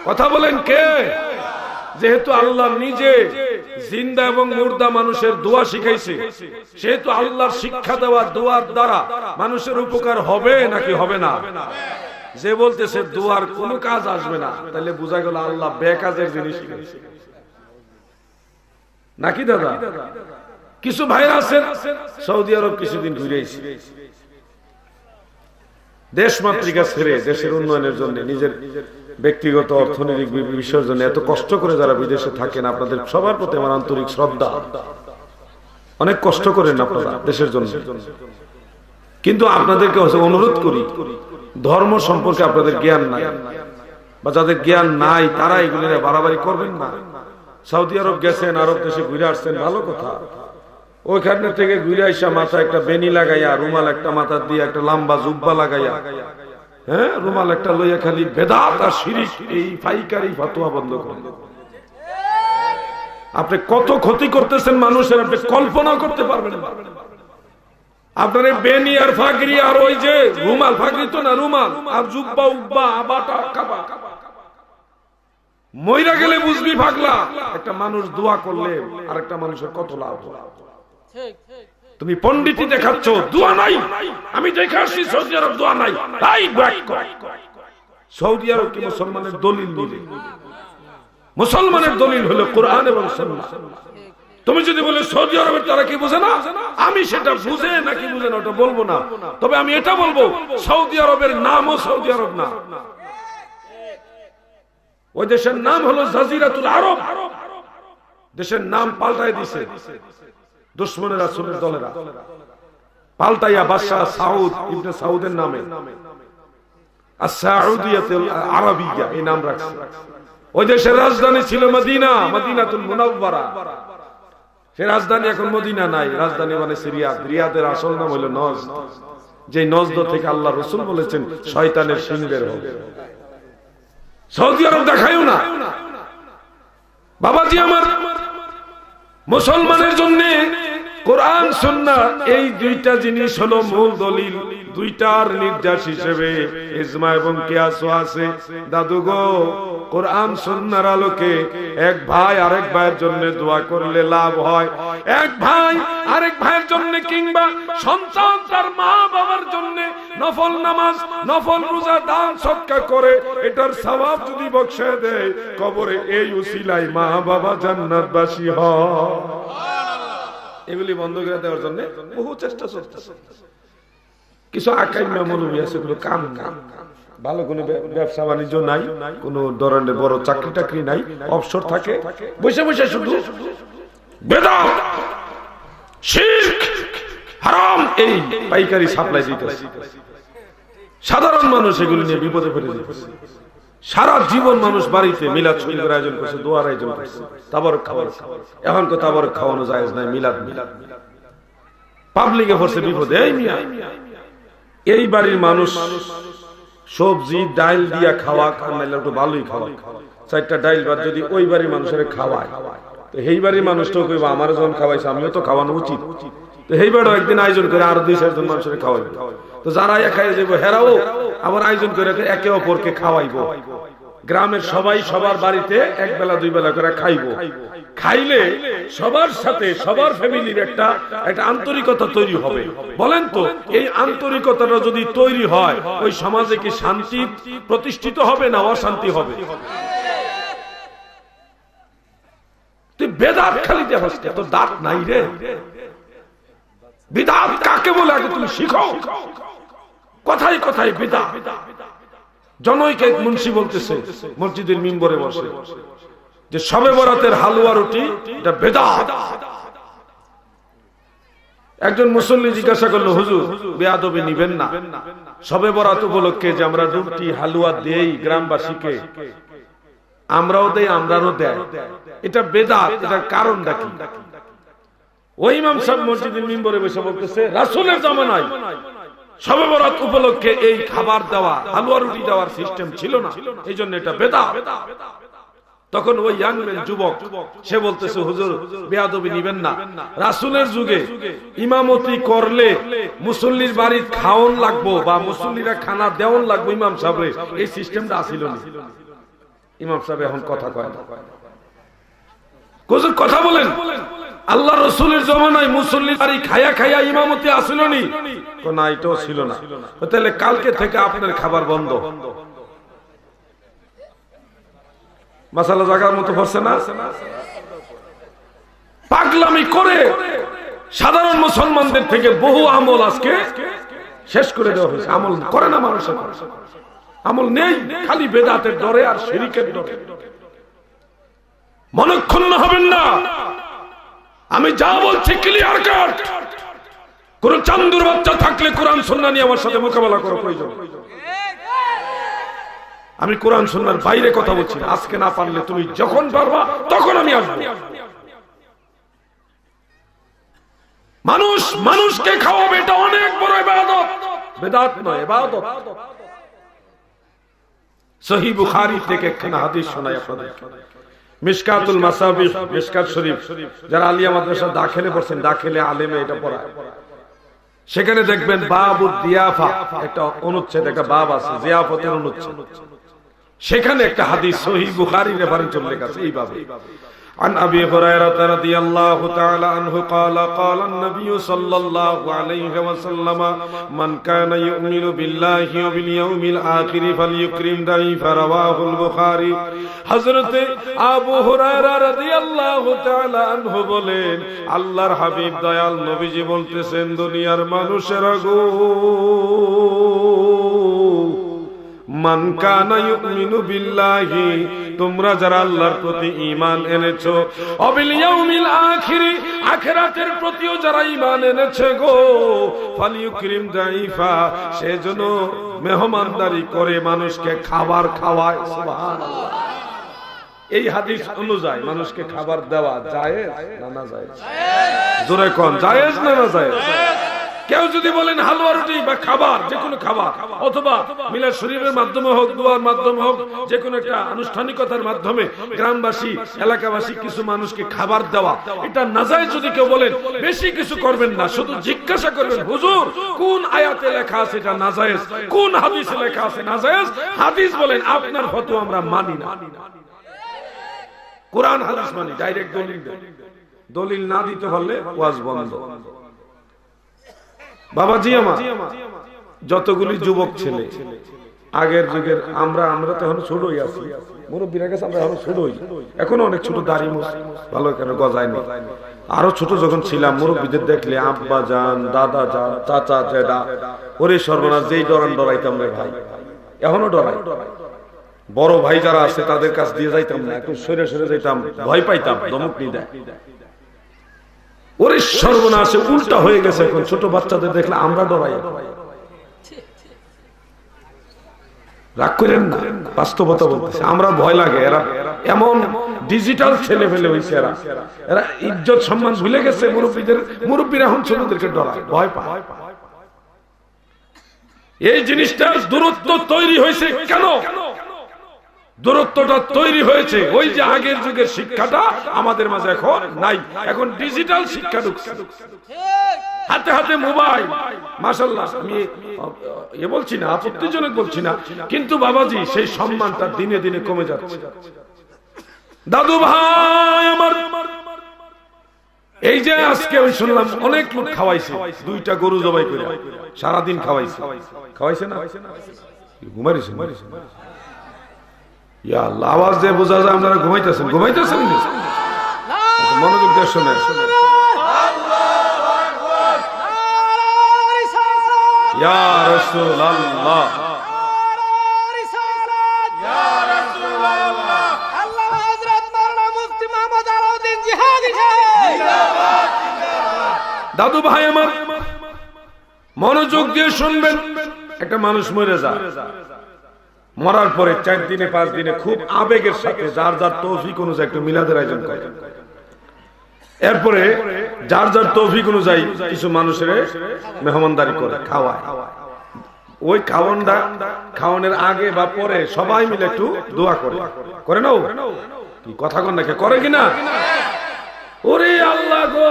কথা বলেন কে? যেহেতু আল্লাহ নিজে জিন্দা এবং মুর্দা মানুষের দোয়া শিখাইছে, সেহেতু আল্লাহর শিক্ষা দেওয়া দোয়ার দ্বারা মানুষের উপকার হবে নাকি হবে না? যে বলতেছে দোয়ার কোনো কাজ আসবে না, তাহলে বোঝা গেল আল্লাহ বেকাজের জিনিস শিখাইছে নাকি দাদা? কিছু ভাইরা আছেন সৌদি আরব কিছুদিন ঘুরে এসে দেশ মাতৃকা ছেড়ে দেশের উন্নয়নের জন্য, নিজের ব্যক্তিগত অর্থনৈতিক বিষয়ের জন্য এত কষ্ট করে যারা বিদেশে থাকেন, আপনাদের সবার প্রতি আমার আন্তরিক শ্রদ্ধা। অনেক কষ্ট করেন আপনারা দেশের জন্য, কিন্তু আপনাদেরকে অনুরোধ করি, ধর্ম সম্পর্কে আপনাদের জ্ঞান নাই, বা যাদের জ্ঞান নাই তারা এগুলো বাড়াবাড়ি করবেন না। সৌদি আরব গেছেন, আরব দেশে ঘুরে আসছেন, ভালো কথা। ওইখানে থেকে ঘুরে আইসা মাথায় একটা বেনি লাগাইয়া, রুমাল একটা মাথা দিয়ে একটা লম্বা জুব্বা লাগাইয়া, হ্যাঁ, রুমাল একটা লইয়া খালি বেদাত আর শিরিক, এই পাইকারি ফতোয়া বন্ধ করেন। আপনি কত ক্ষতি করতেছেন মানুষের, আপনি কল্পনা করতে পারবেন না। আপনার বেনি আর ফাগরি আর ওই যে রুমাল, ফাগরি তো না, রুমাল আর জুব্বা উব্বা আবাটা কাবা, মইরা গেলে বুঝবি পাগলা। একটা মানুষ দোয়া করলে আরেকটা মানুষের কত লাভ। তুমি পণ্ডিতি দেখাচ্ছ, দোয়া নাই। আমি দেখে আসছি সৌদি আরব দোয়া নাই। সৌদি আরব কি মুসলমানের দলিল নিবে? মুসলমানের দলিল হলো কোরআন এবং সুন্নাহ। তুমি যদি বলে সৌদি আরবের তারা কি বুঝে না, আমি সেটা বুঝে নাকি বুঝে না ওটা বলবো না। তবে আমি এটা বলবো, সৌদি আরবের নামও সৌদি আরব না, ওই দেশের নাম হলো জাজিরাতুল আরব। দেশের নাম পাল্টাই দিছে দুশমনের রাসূলের দলেরা, পাল্টাইয়া বাদশাহ সাউদ ইবনে সাউদের নামে আস-সাউদিয়াতুল আরাবিয়া এই নাম রাখছে। ওই দেশের রাজধানী ছিল মদিনা, মদিনাতুল মুনাওয়ারা। সেই রাজধানী এখন মদিনা নাই, রাজধানী মানে রিয়াদ। রিয়াদের আসল নাম হলো নজদ, যে নজদ থেকে আল্লাহ রাসূল বলেছেন শয়তানের শিং বের হবে। সৌদি আরব দেখায়ও না। বাবাজি আমার, মুসলমানের জন্য কোরআন সুন্নাহ এই দুইটা জিনিস হলো মূল দলিল। দুইটার নির্যাস হিসেবে ইজমা এবং কিয়াসও আছে। দাদু গো, কোরআন সুন্নাহর আলোকে এক ভাই আরেক ভাইয়ের জন্য দোয়া করলে লাভ হয়। এক ভাই আরেক ভাইয়ের জন্য কিংবা সন্তান তার মা বাবার জন্য নফল নামাজ, নফল রোজা, দান সদকা করে এটার সওয়াব যদি বকশিয়ে দেয়, কবরে এই উসিলায় মা বাবা জান্নাতবাসী হয়। এগুলি বন্ধ করে দেওয়ার জন্য বহু চেষ্টা চলতেছে। কিছু আকাইমা মৌলবি আছে, এগুলো কাম কাম, ভালো কোনো ব্যবসা বাণিজ্য নাই, কোন ধরনের বড় চাকরি টাকরি নাই, অবসর থাকে, বসে বসে শুধু বেদাত, শিরক, হারাম এই পাইকারি সাপ্লাই দিতেছে। সাধারণ মানুষ এগুলো নিয়ে বিপদে পড়ে যাচ্ছে। সারা জীবন মানুষ বাড়িতে মিলাদ শরীফের আয়োজন করছে, দোয়ার আয়োজন করছে, তাবারক খাবার। এখন তো তাবারক খাওয়ানো জায়েজ নাই, মিলাদ মিলাদ পাবলিকে পড়ছে বিপদে। এই মিয়া, এই বাড়ির মানুষ সবজি ডাইল দিয়া খাওয়া, খাওয়াইলে একটু ভালোই খাওয়ায়, চারটা ডাইল বাদ যদি ওই বাড়ির মানুষের খাওয়ায়, তো এই বাড়ির মানুষটাও কইবা আমার যখন খাওয়াইছে আমিও তো খাওয়ানো উচিত। তো এই বাড়িও একদিন আয়োজন করে আরো 2-4 জন মানুষের খাওয়াইবে। তো যারা খাই যাবো হেরাও আবার আয়োজন করে একে অপরকে খাওয়াইবো। গ্রামের সবাই সবার বাড়িতে এক বেলা 2 বেলা করে খাইবো। খাইলে সবার সাথে সবার ফ্যামিলির একটা আন্তরিকতা তৈরি হবে। বলেন তো, এই আন্তরিকতাটা যদি তৈরি হয়, ওই সমাজে কি শান্তি প্রতিষ্ঠিত হবে না অশান্তি হবে? তুই বেদাত খালি দেখছ, এত দাঁত নাই রে। বিদআত কাকে বলে আগে তুমি শিখো। কথাই কথাই বিদআত। জনৈক এক মুন্সি বলতেছে মসজিদের মিম্বরে বসে যে শবে বরাতের হালুয়া রুটি এটা বেদাত। একজন মুসল্লি জিজ্ঞাসা করলো, হুজুর বেয়াদবি নিবেন না, শবে বরাত উপলক্ষে যে আমরা রুটি হালুয়া দেই গ্রামবাসীকে, আমরাও দেই আমরাও দেয়, এটা বেদাত, এটার কারণটা কি? ওই ইমাম সাহেব মসজিদের মিম্বরে বসে বলতেছে, রাসূলের জামানায় শবে বরাত উপলক্ষে এই খাবার দেওয়া, হালুয়া রুটি দেওয়ার সিস্টেম ছিল না, এইজন্য এটা বেদাত। তখন ওই ইয়াংম্যান যুবক সে বলতেছে, হুজুর বেয়াদবি নিবেন না, রাসূলের যুগে ইমামতি করলে মুসল্লির বাড়ি খাওন লাগবো বা মুসল্লিরা খানা দেওয়ান লাগবো ইমাম সাহেবের, এই সিস্টেমটা আসিল না। ইমাম সাহেব এখন কথা কয় না। হুজুর কথা বলেন, আল্লাহ রাসূলের জামানায় মুসল্লির বাড়ি খায়া খায়া ইমামতি আসিল নি? না, এটাও ছিল না। তাহলে কালকে থেকে আপনার খাবার বন্ধ। মাসালা জায়গার মতো পড়ছে না? পাগলামি করে সাধারণ মুসলমানদের থেকে বহু আমল আজকে শেষ করে দেওয়া হয়েছে। আমল করে না মানুষের, আমল নেই, খালি বেদাতের ডরে আর শিরকের ডরে। মনক্ষুণ্ণ হবেন না, আমি যা বলছি ক্লিয়ার কাট। কোন চান্দুর বাচ্চা থাকলে কোরআন সুন্নাহ নিয়ে আমার সাথে মোকাবেলা করা প্রয়োজন। আমি কোরআন সুন্নাহর বাইরে কথা বলছি না। আজকে না পারলে তুমি যখন পারবা তখন আমি আসবো। মানুষ মানুষকে খাওয়াবে, এটা অনেক বড় ইবাদত, বেদাত নয়, ইবাদত। সহিহ বুখারী থেকে একখানা হাদিস শোনাই আপনাদের। মিশকাতুল মাসাবিহ, মিশকাত শরীফ, যারা আলিয়া মাদ্রাসা দাখিলে পড়ছেন, দাখিলে আলেমে এটা পড়ায়, সেখানে দেখবেন বাবুদ দিয়াফা, একটা অনুচ্ছেদ, একটা বাব আছে জিয়াফতের অনুচ্ছেদ। সেখানে একটা হাদিস সহিহ বুখারী রেফারেন্স উল্লেখ আছে এইভাবে عن أبي هريرة رضي الله تعالى عنه قال قال النبي صلى الله عليه وسلم من كان يؤمن بالله وباليوم الآخر فليكرم ضيفه رواه البخاري حضرت আবু হুরায়রা রাদিয়াল্লাহু তাআলা আনহু বলেন আল্লাহর হাবিব দয়াল নবীজি বলতেছেন দুনিয়ার মানুষেরা গো মান কানা ইউমিনু বিল্লাহি তোমরা যারা আল্লাহর প্রতি ঈমান এনেছো অবিল ইয়াউমিল আখির আখিরাতের প্রতিও যারা ঈমান এনেছে গো ফালিয়ুকরিম দাইফা সেজন্য মেহমানদারি করে মানুষকে খাবার খাওয়ায় সুবহানাল্লাহ এই হাদিস অনুযায়ী মানুষকে খাবার দেওয়া জায়েজ না না জায়েজ জোরে কোন জায়েজ না না জায়েজ কেউ যদি বলেন হালুয়া রুটি বা খাবার যে কোনো খাবার অথবা মিলাদ শরীফের মাধ্যমে হোক দোয়ার মাধ্যমে হোক যে কোনো একটা আনুষ্ঠানিকতার মাধ্যমে গ্রামবাসী এলাকাবাসী কিছু মানুষকে খাবার দেওয়া এটা নাজায়েজ যদি কেউ বলেন বেশি কিছু করবেন না শুধু জিজ্ঞাসা করবেন হুজুর কোন আয়াতে লেখা আছে এটা নাজায়েজ কোন হাদিসে লেখা আছে নাজায়েজ হাদিস বলেন আপনার ফতোয়া আমরা মানি না কোরআন হাদিস মানি ডাইরেক্ট দলিল না দিতে পারলে ওয়াজ বন্ধ বাবাজি আমার যতগুলি যুবক ছেলে আগের যুগের আমরা তো এখন ছোটই আছি মুরব্বীরা কাছে আমরা এখন ছোটই এখনো অনেক ছোট দাড়ি মুছ ভালো কেন গজায়নি আরো ছোট যখন ছিলাম মুরব্বীদের দেখলে আব্বা জান দাদা জান চাচা জেদা ওরে সর্বনাশ যেই ডরান ডরাইতাম রে ভাই এখনো ডরাই বড় ভাই যারা আছে তাদের কাছ দিয়ে যাইতাম না একটু সরে সরে যাইতাম ভয় পাইতাম ধমক নিয়ে দেয় ওরে সর্বনাশে উল্টা হয়ে গেছে এখন ছোট বাচ্চাদের দেখলে আমরা ডরাই রাগ করেন না বাস্তবতা বলতেছে আমরা ভয় লাগে এরা এমন ডিজিটাল ছেলে ফেলে হয়েছে এরা ইজ্জত সম্মান ভুলে গেছে মুরব্বীরা এখন ছোটদেরকে ডরায় ভয় পায় এই জিনিসটার দূরত্ব তৈরি হয়েছে কেন দূরত্বটা তৈরি হয়েছে ওই যে আগের যুগের শিক্ষাটা আমাদের মাঝে এখন নাই এখন ডিজিটাল শিক্ষা ঢুকছে হাতে হাতে মোবাইল মাশাআল্লাহ আমি বলছি না আপত্তিজনক বলছি না কিন্তু বাবাজি সেই সম্মানটা দিনে দিনে কমে যাচ্ছে দাদু ভাই আমার এই যে আজকে ওই শুনলাম অনেক লোক খাওয়াইছে দুইটা গরু জবাই করে সারাদিন খাওয়াইছে না ঘুমাইছে ইয়া আল্লাহ আওয়াজ দিয়ে বোঝা যায় আপনারা ঘুমাইতেছেন মনোযোগ দিয়ে শুনেন ইয়া রাসূলুল্লাহ দাদু ভাই আমার মনোযোগ দিয়ে শুনবেন একটা মানুষ মরে যায় মরার পরে 4 দিনে 5 দিনে খুব আবেগের সাথে যার যার তৌফিক অনুযায়ী একটু মিলাদের আয়োজন করে এরপরে যার যার তৌফিক অনুযায়ী কিছু মানুষের মেহমানদারি করে খাওয়ায় ওই খাওয়ানোর আগে বা পরে সবাই মিলে একটু দোয়া করে নাও কি কথা কন নাকি করে কিনা ওরে আল্লাহ গো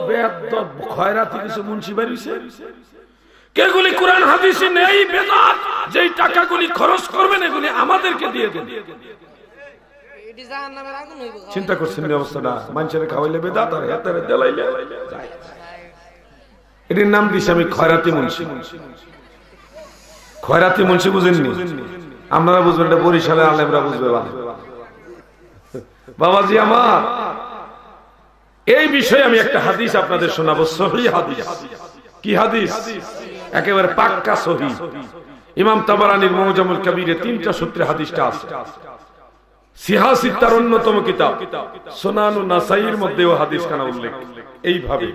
বেয়াদব খয়রাতি কিছু মুন্সি বাড়িছে কেগুলি কোরআন হাদিসে নেই বেদাত যেই টাকাগুলি খরচ করবেন এগুলি আমাদেরকে দিয়ে দেন এটি জাহান্নামের আগুন হইব চিন্তা করছেন এই অবস্থাটা মানুষের খাওয়াইলে বেদাত আর হাতেরে জ্বালাইলে এর নাম দিছি আমি খয়রাতি মুন্সি বুঝেননি আপনারা বুঝবেন এটা বরিশালের আলেমরা বুঝবে বাবাজি আমার এই বিষয়ে আমি একটা হাদিস আপনাদের শোনাবো সহিহ হাদিস কি হাদিস একেবারে পাক্কা সহিহ ইমাম তাবারানীর মুজামুল কবিরে 3টা সূত্রে হাদিসটা আছে সিহা সিত্তার অন্যতম কিতাব সুনানুন নাসাইর মধ্যেও হাদিস খানা উল্লেখ এইভাবে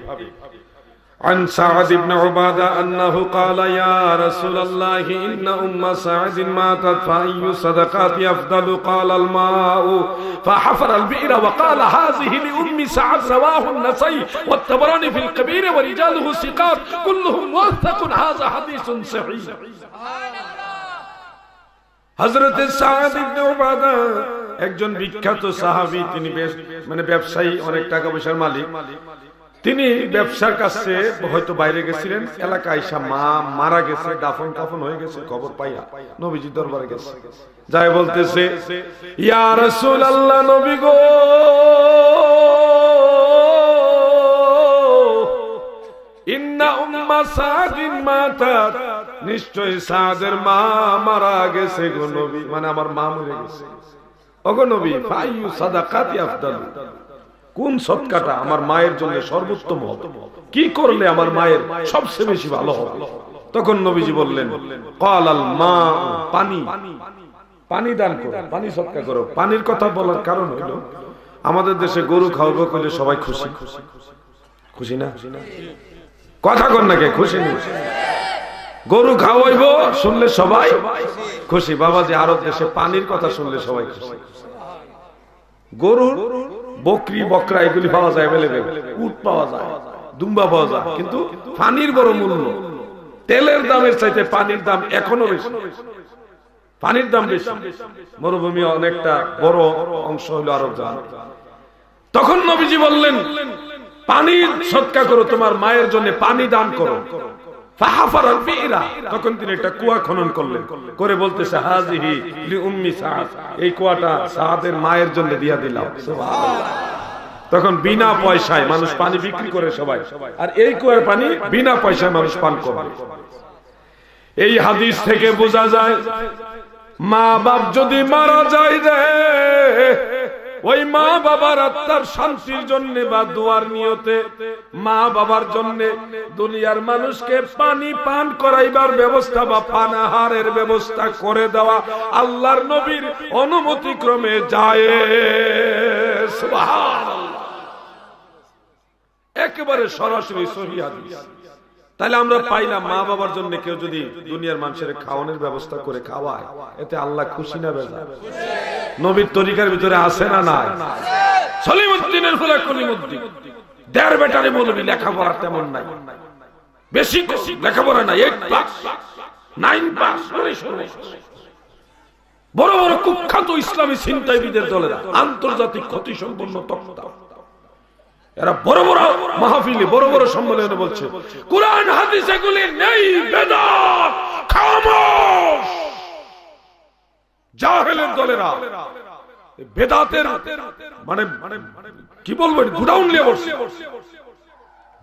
عن سعد بن عبادة أنه قال يا رسول الله إن أم سعد ماتت فأي صدقات أفضل قال الماء فحفر البئر وقال هذه لأم سعد رواه النسائي والطبراني في الكبير ورجاله ثقات كلهم موثق هذا حديث صحيح হযরত সাদ ইবনে উবাদা একজন বিখ্যাত সাহাবী তিনি মানে ব্যবসায়ী অনেক টাকা পয়সার মালিক তিনি ব্যবসার কাছে হয়তো বাইরে গেছিলেন, এলাকায় এসে মা মারা গেছে, দাফন কাফন হয়ে গেছে, খবর পাইয়া নবীজি দরবারে গেছে, যাই বলতেছে ইয়া রাসূলুল্লাহ, নবী গো, ইন্না উম্মা সাদিন মাতাত, নিশ্চয় সাদের মা মারা গেছে গো নবী, মানে আমার মা মরে গেছে। ওগো নবী, ফাইয়ু সাদাকাতি আফদাল, কোন সদকাটা আমার মায়ের জন্য সর্বোত্তম হবে, কি করলে আমার মায়ের সবচেয়ে বেশি ভালো হবে? তখন নবীজি বললেন ক্বালাল মা, পানি, পানি দান করো, পানি সদকা করো। পানির কথা বলার কারণ হলো আমাদের দেশে গরু খাওয়াবো করলে সবাই খুশি, খুশি না? কথা কর না কে খুশি নেই? গরু খাওয়াইব শুনলে সবাই খুশি। বাবাজি আরব দেশে পানির কথা শুনলে সবাই খুশি। গরু, বকরি, বকরা এগুলি পাওয়া যায়, উট পাওয়া যায়, দুম্বা পাওয়া যায়, কিন্তু পানির বড় মূল্য। তেলের দামের চাইতে পানির দাম এখনো বেশি, পানির দাম বেশি। মরুভূমি অনেকটা বড় অংশ হলো আরব জাহান। তখন নবীজি বললেন পানি সদকা করো, তোমার মায়ের জন্য পানি দান করো। ফাহাফারাল বিরা, তখন তিনি একটা কুয়া খনন করলেন, করে বলতেছে হাজিহি লি উম্মি সাদ, এই কুয়াটা সাদের মায়ের জন্য দিয়া দিলাম। সুবহানাল্লাহ। তখন বিনা পয়সায় মানুষ পানি বিক্রি করে সবাই, আর এই কুয়ার পানি বিনা পয়সায় মানুষ পান করবে। এই হাদিস থেকে বোঝা যায় মা বাপ যদি মারা যায় রে, ওই মা বাবার আত্মার শান্তির জন্য বা দোয়ার নিয়তে মা বাবার জন্য দুনিয়ার মানুষকে পানি পান করাইবার ব্যবস্থা বা পানাহারের ব্যবস্থা করে দেওয়া আল্লাহর নবীর অনুমতি ক্রমে যায়। সুবহানাল্লাহ, একেবারে সরাসরি সহিহ হাদিস। তাহলে আমরা পাইলাম মা বাবার জন্য কেউ যদি দুনিয়ার মানুষের খাওয়ানোর ব্যবস্থা করে খাওয়ায়, এতে আল্লাহ খুশি না বেজার? নবীর তরিকার ভিতরে আছে না নাই? সলিমুদ্দিনের ফুলা কলিমুদ্দিন, দেড় বেটারে মৌলবী, লেখাপড়া তেমন নাই, বেশি লেখাপড়া নাই, 8 ক্লাস 9 পাস, বড় বড় কুখ্যাত ইসলামী ছিনতাইবিদের দলেরা, আন্তর্জাতিক ক্ষতি সম্পন্ন তক্তা, এরা বড় বড় মাহফিলে বড় বড় সম্মেলনে বলছে কুরআন হাদিস এগুলি নেই, বেদাত, খামোশ। জাহেলের দলেরা বেদাতের মানে কি বলবো, গুডাউন নিয়ে বসে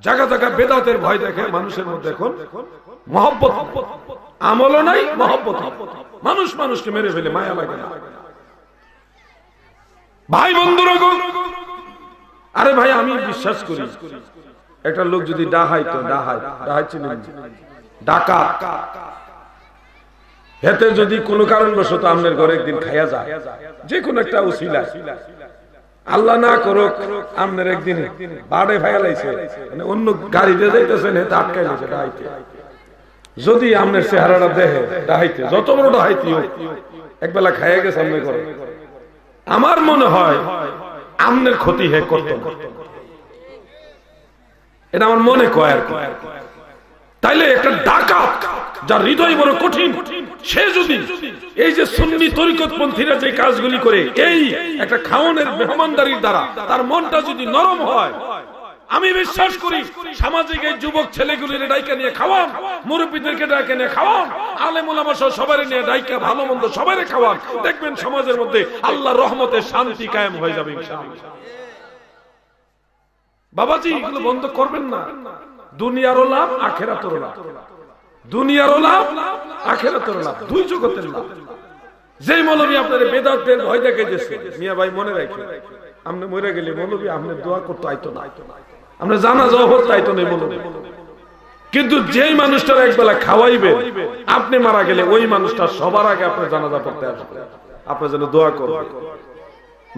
জায়গা জায়গা বেদাতের ভয় দেখে মানুষের মধ্যে। এখন মহব্বত, আমলও নাই, মহব্বত, মানুষ মানুষকে মেরে ফেলে, মায়া লাগে না। ভাই বন্ধুরা, আরে ভাই আমি বিশ্বাস করি একটা লোক যদি ডাহাইতো, ডাহাই চিনেন, ডাকাত, হেতে যদি কোনো কারণবশত আপনার ঘরে একদিন খাইয়া যায়, যে কোনো একটা উসিলা, আল্লাহ না করুক আপনার একদিন বাড়ে ফাইলাইছে, মানে অন্য গাড়ি দিয়ে যাইতেছেন, হেতে আটকাইলেছে ডাহাইতে, যদি আপনার চেহারাটা দেখে ডাহাইতে, যত বড় ডাহাইতে হোক, একবেলা খাইয়া গেছে আপনার ঘরে, আমার মনে হয় আমনের ক্ষতি হে করত, এটা আমার মনে কয়। তাইলে একটা ডাকাত যার হৃদয় বড় কঠিন, সে যদি এই যে সুন্নি তরিকতপন্থীরা যে কাজগুলি করে, এই একটা খাওয়ানোর মেহমানদারির দ্বারা তার মনটা যদি নরম হয়, আমি বিশ্বাস করি সামাজিক এই যুবক ছেলেগুলির ডাইকা নিয়ে খাওয়ান, মুরব্বীদেরকে ডাইকা নিয়ে খাওয়ান, আলেম ওলামা সহ সবারই নিয়ে ডাইকা ভালো মন্দ সবারই খাওয়ান, দেখবেন সমাজের মধ্যে আল্লাহর রহমতে শান্তি কায়েম হয়ে যাবে ইনশাআল্লাহ। বাবাজি এগুলো বন্ধ করবেন না। দুনিয়ারও লাভ, আখিরাতেরও লাভ, দুনিয়ারও লাভ, আখিরাতেরও লাভ, দুই জগতের লাভ। যেই মৌলবী আপনার বেদাতের ভয় দেখে গেছে, মিয়া ভাই মনে রাখেন, আপনি মরে গেলে মৌলবী আপনার দোয়া করতে আইতো না, আমরা জানাজা হতে আইতো না মৌলবী। কিন্তু যেই মানুষটার একবেলা খাওয়াইবে, আপনি মারা গেলে ওই মানুষটা সবার আগে আপনার জানাজা পড়তে আসবে, আপনার জন্য দোয়া করবে।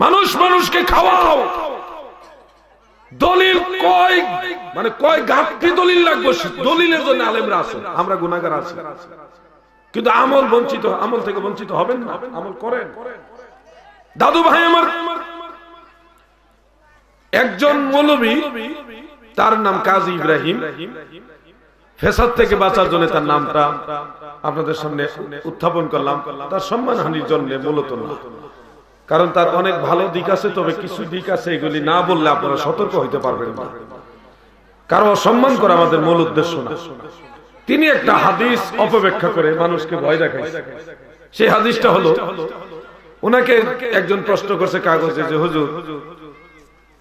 মানুষ মানুষকে খাওয়াও, দলিল কয় মানে কয় ঘাটতি দলিল লাগবে, দলিলের জন্য আলেমরা আছে, আমরা গুনাহগার আছি, কিন্তু আমল বঞ্চিত, আমল থেকে বঞ্চিত হবেন না, আমল করেন। দাদু ভাই আমার, একজন মৌলবী, তার নাম কাজী ইব্রাহিম, ফেসাদ থেকে বাঁচার জন্য তার নামটা আপনাদের সামনে উত্থাপন করলাম, তার সম্মানহানির জন্য মূলত না, কারণ তার অনেক ভালো দিক আছে, তবে কিছু দিক আছে এগুলি না বললে আপনারা সতর্ক হইতে পারবেন না। কারো অসম্মান করা আমাদের মূল উদ্দেশ্য না। তিনি একটা হাদিস অপব্যাখ্যা করে মানুষকে ভয় দেখাইছে। সেই হাদিসটা হলো, ওনাকে একজন প্রশ্ন করছে কাগজে যে হুজুর,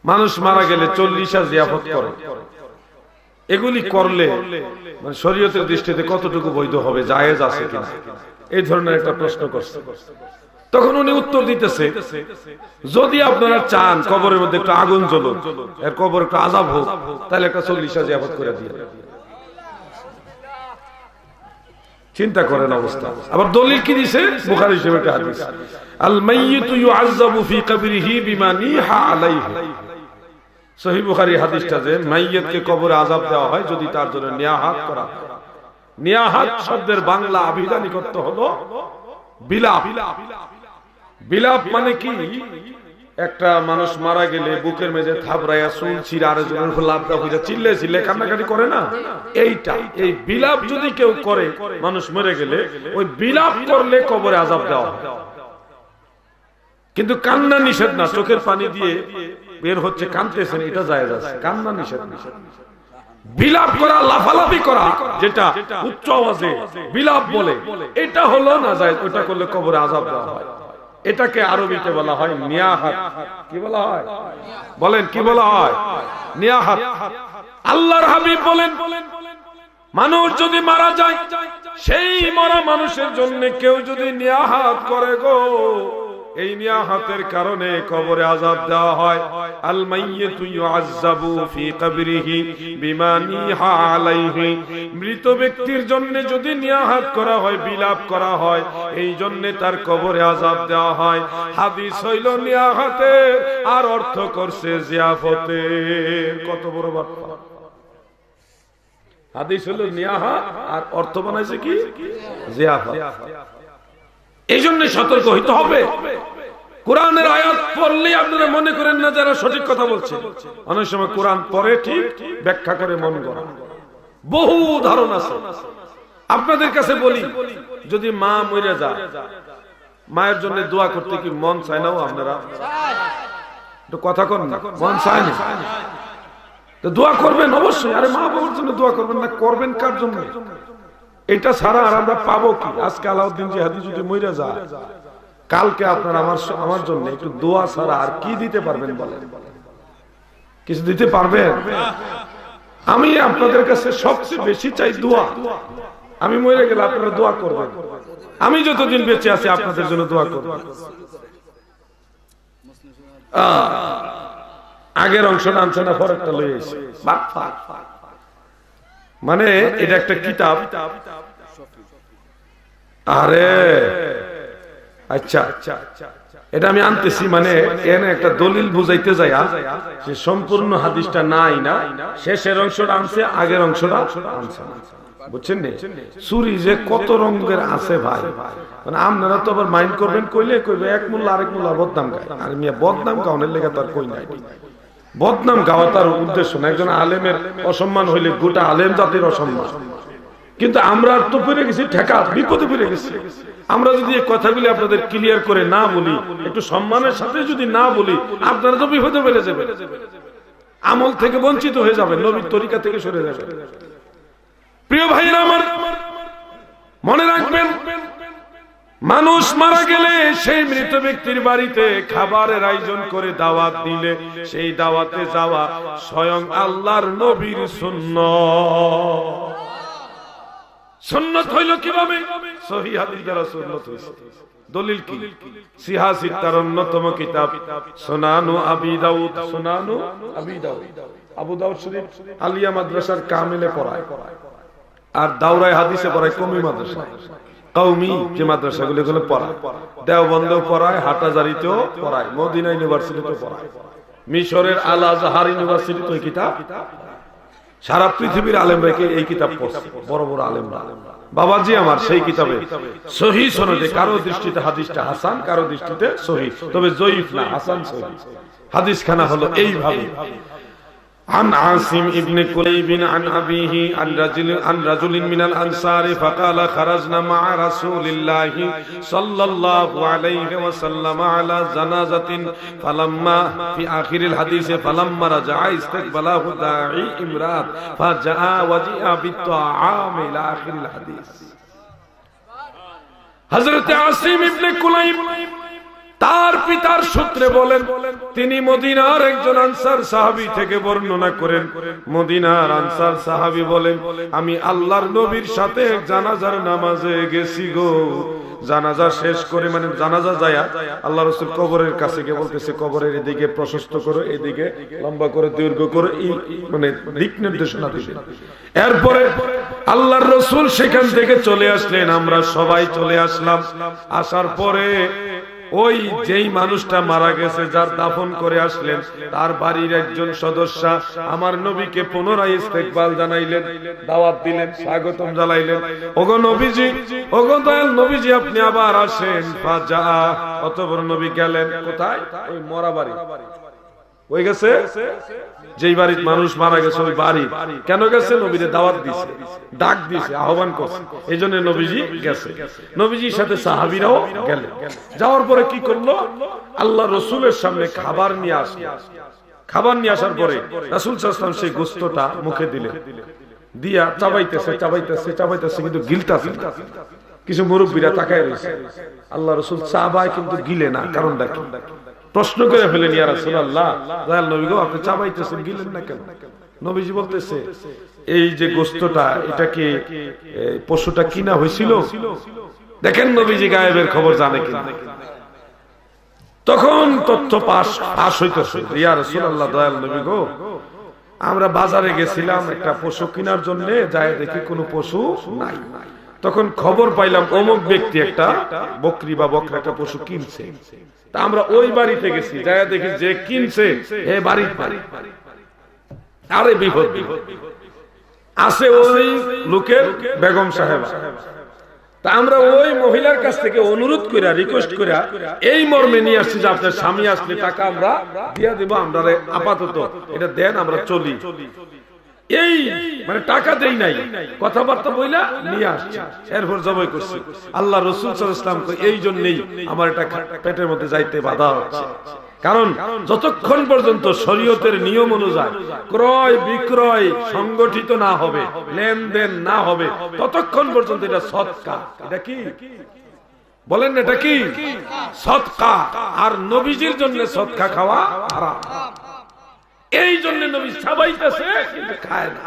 মানুষ মারা গেলে 40 জিয়াফত করে, এগুলি করলে মানে শরীয়তের দৃষ্টিতে কতটুকু বৈধ হবে, জায়েজ আছে কিনা, এই ধরনের একটা প্রশ্ন করছে। তখন উনি উত্তর দিতেছে, যদি আপনারা চান কবরের মধ্যে একটু আগুন জ্বলুক, এর কবর একটু আযাব হোক, তাহলে একটা 40 জিয়াফত করে দিয়ে। চিন্তা করেন অবস্থা। আবার দলিল কি দিছে? বুখারী শরীফের হাদিস, আল মাইয়িতু ইউআযাবু ফি কবরিহি বিমা নিহা আলাইহি। সহিহ বুখারী হাদিসটা যে মাইয়িতকে কবরে আযাব দেওয়া হয় যদি তার জন্য নিয়াহাত করা হয়। নিয়াহাত শব্দের বাংলা আবিধানিক অর্থ হলো বিলাপ। বিলাপ মানে কি? একটা মানুষ মারা গেলে বুকের মেঝে থাবড়াইয়া চুল ছিঁড়া আরেকজনের উপর লাফ দাও করে চিল্লে কান্নাকাটি করে না, এইটা। এই বিলাপ যদি কেউ করে মানুষ মরে গেলে, ওই বিলাপ করলে কবরে আযাব দেওয়া হয়। কিন্তু কান্না নিষেধ না, চোখের পানি দিয়ে বের হচ্ছে, কাঁদতেছেন, এটা জায়েজ আছে, কান্না নিষেধ না। বিলাপ করা, লাফালাফি করা, যেটা উচ্চ আওয়াজে বিলাপ বলে, এটা হলো না জায়েজ, ওটা করলে কবরে আযাব দেওয়া হয়। এটাকে আরবিতে বলা হয় নিয়াহাত। কি বলা হয়? বলেন কি বলা হয়? নিয়াহাত। আল্লাহর হাবিব বলেন, মানুষ যদি মারা যায়, সেই মরা মানুষের জন্য কেউ যদি নিয়াহাত করে গো, এই নিয়াহাতের কারণে কবরে আযাব দেওয়া হয়। আল মাইয়িতু ইউআযাবু ফি কবরিহি বিমা নিহা আলাইহি। মৃত ব্যক্তির জন্য যদি নিয়াহাত করা হয়, বিলাপ করা হয়, এই জন্য তার কবরে আযাব দেওয়া হয়। হাদিস হইল নিয়াহাতের, আর অর্থ করছে জিয়াফতের। কত বড় বার্তা! হাদিস হলো নিয়াহাত, আর অর্থ বানাইছে কি? জিয়াফত। এই জন্য সতর্ক হইতে হবে। কোরআনের আয়াত পড়লে আপনারা মনে করেন না যারা সঠিক কথা বলছে। অনেক সময় কোরআন পড়ে ঠিক, ব্যাখ্যা করে মন গড়া বহু উদাহরণ আছে। আপনাদের কাছে বলি, যদি মা মরে যায়, মায়ের জন্য দোয়া করতে কি মন চায় না? আপনারা একটু কথা কন না, মন চায় না? তো দোয়া করবেন অবশ্যই। আরে মা বাবার জন্য দোয়া করবেন না, করবেন কার জন্য? এটা ছাড়া আর আমরা পাবো কি? আজকে আলাউদ্দিন জিহাদি যদি মরে যায়, কালকে আপনার আমার জন্য একটু দোয়া ছাড়া আর কি দিতে পারবেন? বলেন, কিছু দিতে পারবেন? আমি আপনাদের কাছে সবচেয়ে বেশি চাই দোয়া। আমি মরে গেলে আপনারা দোয়া করবেন। আমি যতদিন বেঁচে আছি আপনাদের জন্য দোয়া করব। আগের অংশটা আনছে না, পরেরটা লয়ে এসে মানে এটা একটা কিতাব। আরে আচ্ছা, এটা আমি আনতেছি, মানে এনে একটা দলিল বুঝাইতে যায়, সে সম্পূর্ণ হাদিসটা নাই না, শেষের অংশটা আনছে, আগের অংশটা আনছে। বুঝছেন না? চুরি যে কত রঙের আছে ভাই, মানে আপনারা তো আবার মাইন্ড করবেন, কইলে কইবে এক মোল্লা আরেক মোল্লা বদনাম গায়। আর মিয়া বদনাম গাওনের লেগে তার কই নাই। বদনাম গাওয়া তার উদ্দেশ্য না। একজন আলেমের অসম্মান হইলে গোটা আলেম জাতির অসম্মান। কিন্তু আমরা তো পড়ে গেছি ঠেকা, বিপদে পড়ে গেছি। আমরা যদি এই কথাগুলি আপনাদের ক্লিয়ার করে না বলি, একটু সম্মানের সাথে যদি না বলি, আপনারা তো বিপদে পড়ে যাবেন, আমল থেকে বঞ্চিত হয়ে যাবেন, নবীর তরিকা থেকে সরে যাবেন। প্রিয় ভাইরা আমার, মনে রাখবেন, মানুষ মারা গেলে সেই মৃত ব্যক্তির বাড়িতে খাবারের আয়োজন করে দাওয়াত দিলে, সেই দাওয়াতে যাওয়া স্বয়ং আল্লাহর নবীর সুন্নাত। সুন্নাত হইল কিভাবে? সহিহ হাদিস দ্বারা সুন্নাত হইছে। দলিল কি? সিহা সিত্তার অন্যতম কিতাব সুনানু আবি দাউদ। সুনানু আবি দাউদ, আবু দাউদ শরীফ আলিয়া মাদ্রাসার কামিলে পড়ায়, আর দাওরায়ে হাদিসে পড়ায় কওমি মাদ্রাসা। কওমি যে মাদ্রাসাগুলো এগুলো পড়ায়, দেওবন্দেও পড়ায়, হাটাজারিতেও পড়ায়, মদিনা ইউনিভার্সিটিতেও পড়ায়, মিশরের আল আজহার ইউনিভার্সিটিতে এই কিতাব। সারা পৃথিবীর আলেমরা এই কিতাব পড়ছে, বড় বড় আলেমরা। বাবাজি আমার সেই কিতাবে সহিহ সনদে, কারো দৃষ্টিতে হাদিসটা হাসান, কারো দৃষ্টিতে সহিহ, তবে জয়ীফ না, হাসান সহিহ। হাদিস খানা হলো এইভাবে, عن عاصم ابن كليب عن أبيه عن رجل من الأنصار فقال خرجنا مع رسول الله صلى الله عليه وسلم على جنازة فلما في آخر الحديث فلما رجع استقبله داعي امرأة فجاء وجيء بالطعام إلى آخر الحديث. হযরত আসিম ইবনে কুলাইব তার পিতার সূত্রে বলেন, তিনি মদিনার একজন আনসার সাহাবী থেকে বর্ণনা করেন। মদিনার আনসার সাহাবী বলেন, আমি আল্লাহর নবীর সাথে জানাজার নামাজে গেছি গো। জানাজা শেষ করে, মানে জানাজা যায় আল্লাহ রাসূল কবরের কাছে গিয়ে বলতেছে, কবরের এদিকে প্রশস্ত করো, এদিকে লম্বা করে দীর্ঘ করো, মানে দিক নির্দেশনা দিলেন। এরপরে আল্লাহর রাসূল সেখান থেকে চলে আসলেন, আমরা সবাই চলে আসলাম। আসার পরে ওই যেই মানুষটা মারা গেছে, যার দাফন করে আসলেন, তার বাড়ির একজন সদস্য আমার নবীকে পুনরায় ইস্তেকবাল জানাইলেন, দাওয়াত দিলেন, স্বাগতম জানাইলেন। ওগো নবীজি, ওগো দয়াল নবীজি, আপনি আবার আসেন। ফাজা, অতঃপর নবী গেলেন কোথায়? ওই মরা বাড়ি। ওই গেছে যেই বাড়ির মানুষ মারা গেছে, ওই বাড়ি কেন গেছে? নবীরে দাওয়াত দিছে, ডাক দিছে, আহ্বান করছে, এই জন্য নবীজি গেছে। নবীজির সাথে সাহাবীরাও গেলেন। যাওয়ার পরে কি করলো? আল্লাহ রসুলের সামনে খাবার নিয়ে আসলো। খাবার নিয়ে আসার পরে রাসূল সাল্লাল্লাহু আলাইহি ওয়াসাল্লাম সেই গোশতটা মুখে দিলেন, দিয়া চাবাইতেছে চাবাইতেছে চাবাইতেছে, কিন্তু গিলতাছে না। কিছু মুরব্বীরা তাকায় রয়েছে, আল্লাহ রসুল চাবায় কিন্তু গিলে না, কারণটা কি? প্রশ্ন করে ফেলেন, ইয়া রাসূলুল্লাহ, দয়াল নবী গো, আপনি চাবাইতেছেন, গিলেন না কেন? নবীজি বলতেছে, এই যে গোশতটা, এটা কি পশুটা কিনা হয়েছিল? দেখেন নবীজি গায়েবের খবর জানে কিনা। তখন তথ্য পাশ হইতেছে, ইয়া রাসূলুল্লাহ, দয়াল নবী গো, আমরা বাজারে গেছিলাম একটা পশু কেনার জন্য, যায় দেখি কোনো পশু নাই। তখন খবর পাইলাম অমুক ব্যক্তি একটা বকরি বা বকরা একটা পশু কিনছে। তা আমরা ওই বাড়িতে গেছি, যায় দেখি যে কিনছে এ বাড়ির বাড়ি। আরে বিপদ আছে ওই লোকের বেগম সাহেবা। তা আমরা ওই মহিলার কাছ থেকে অনুরোধ কইরা, রিকোয়েস্ট কইরা এই মর্মে নিয়ে আসছি যে আপনার স্বামী আসলে টাকা আমরা দিয়া দেব, আমরা আপাতত এটা দেন, আমরা চলি। এই মানে টাকা দেই নাই, কথাবার্তা বইলা নিয়ে আসছে, এরপর জবাই করছি। আল্লাহ রাসূল সাল্লাল্লাহু আলাইহি ওয়াসাল্লাম কই, এই জন্যই আমার এটা পেটের মধ্যে যাইতে বাধা হচ্ছে। কারণ যতক্ষণ পর্যন্ত শরীয়তের নিয়ম অনুযায়ী ক্রয় বিক্রয় সংগঠিত না হবে, লেনদেন না হবে, ততক্ষণ পর্যন্ত এটা সদকা। এটা কি বলেন? এটা কি সদকা। আর নবীজির জন্য সদকা খাওয়া হারাম। এই জন্য নবী সাবাইতেছে, কিন্তু খায় না,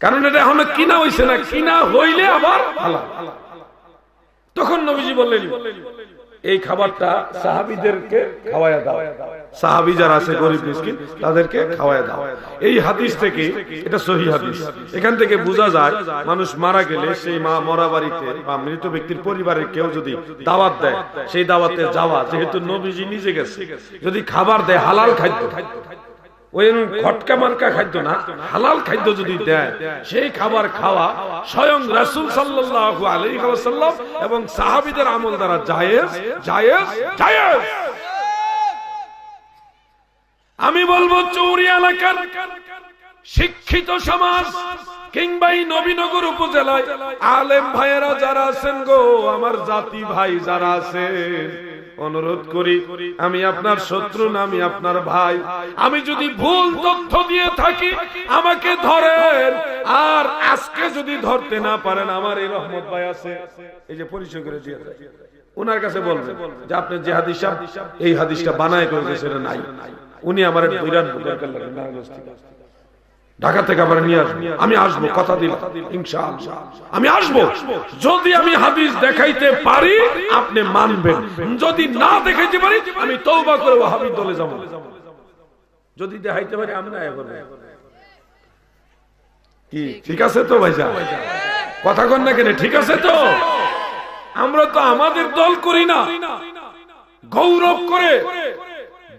কারণ এটা এখনো কিনা হইছে না, কিনা হইলে আবার হালাল। তখন নবীজি বললেন, এই খাবারটা সাহাবীদেরকে খাওয়ায়া দাও, সাহাবী যারা আছে গরিব মিসকিন তাদেরকে খাওয়ায়া দাও। এই হাদিস থেকে, এটা সহিহ হাদিস, এখান থেকে বোঝা যায় মানুষ মারা গেলে সেই মরা বাড়িতে বা মৃত ব্যক্তির পরিবারের কেউ যদি দাওয়াত দেয়, সেই দাওয়াতে যাওয়া, যেহেতু নবীজি নিজে গেছে, যদি খাবার দেয় হালাল খাদ্য, ওই খটকা মার্কা খাদ্য না, হালাল খাদ্য যদি দেয়, সেই খাবার খাওয়া স্বয়ং রাসূল সাল্লাল্লাহু আলাইহি ওয়াসাল্লাম এবং সাহাবীদের আমল দ্বারা জায়েজ জায়েজ জায়েজ। আমি বলবো, চৌরি এলাকার শিক্ষিত সমাজ কিংবা এই নবীনগর উপজেলায় আলেম ভাইয়েরা যারা আছেন গো, আমার জাতি ভাই যারা আছেন, অনুরোধ করি, আমি আপনার শত্রু না, আমি আপনার ভাই। আমি যদি ভুল তথ্য দিয়ে থাকি আমাকে ধরেন, আর আজকে যদি ধরতে না পারেন, আমার এই রহমত ভাই আছে, এই যে পরিচয় করে দিয়ে ওনার কাছে বলবেন যে আপনি যে হাদিস এই হাদিসটা বানায় করেছে সেটা নাই, উনি আমার ঢাকা থেকে আবার নিয়ে আসবো, আমি আসবো, কথা দিলাম ইনশাআল্লাহ আমি আসবো। যদি আমি হাদিস দেখাইতে পারি আপনি মানবেন, যদি না দেখাইতে পারি আমি তওবা করে ওয়াহাবি দলে যাব। যদি দেখাইতে পারি আমি না করব। কি ঠিক আছে তো ভাইজান? কথা কন না কেন? ঠিক আছে তো? আমরা তো আমাদের দল করি না, গৌরব করে,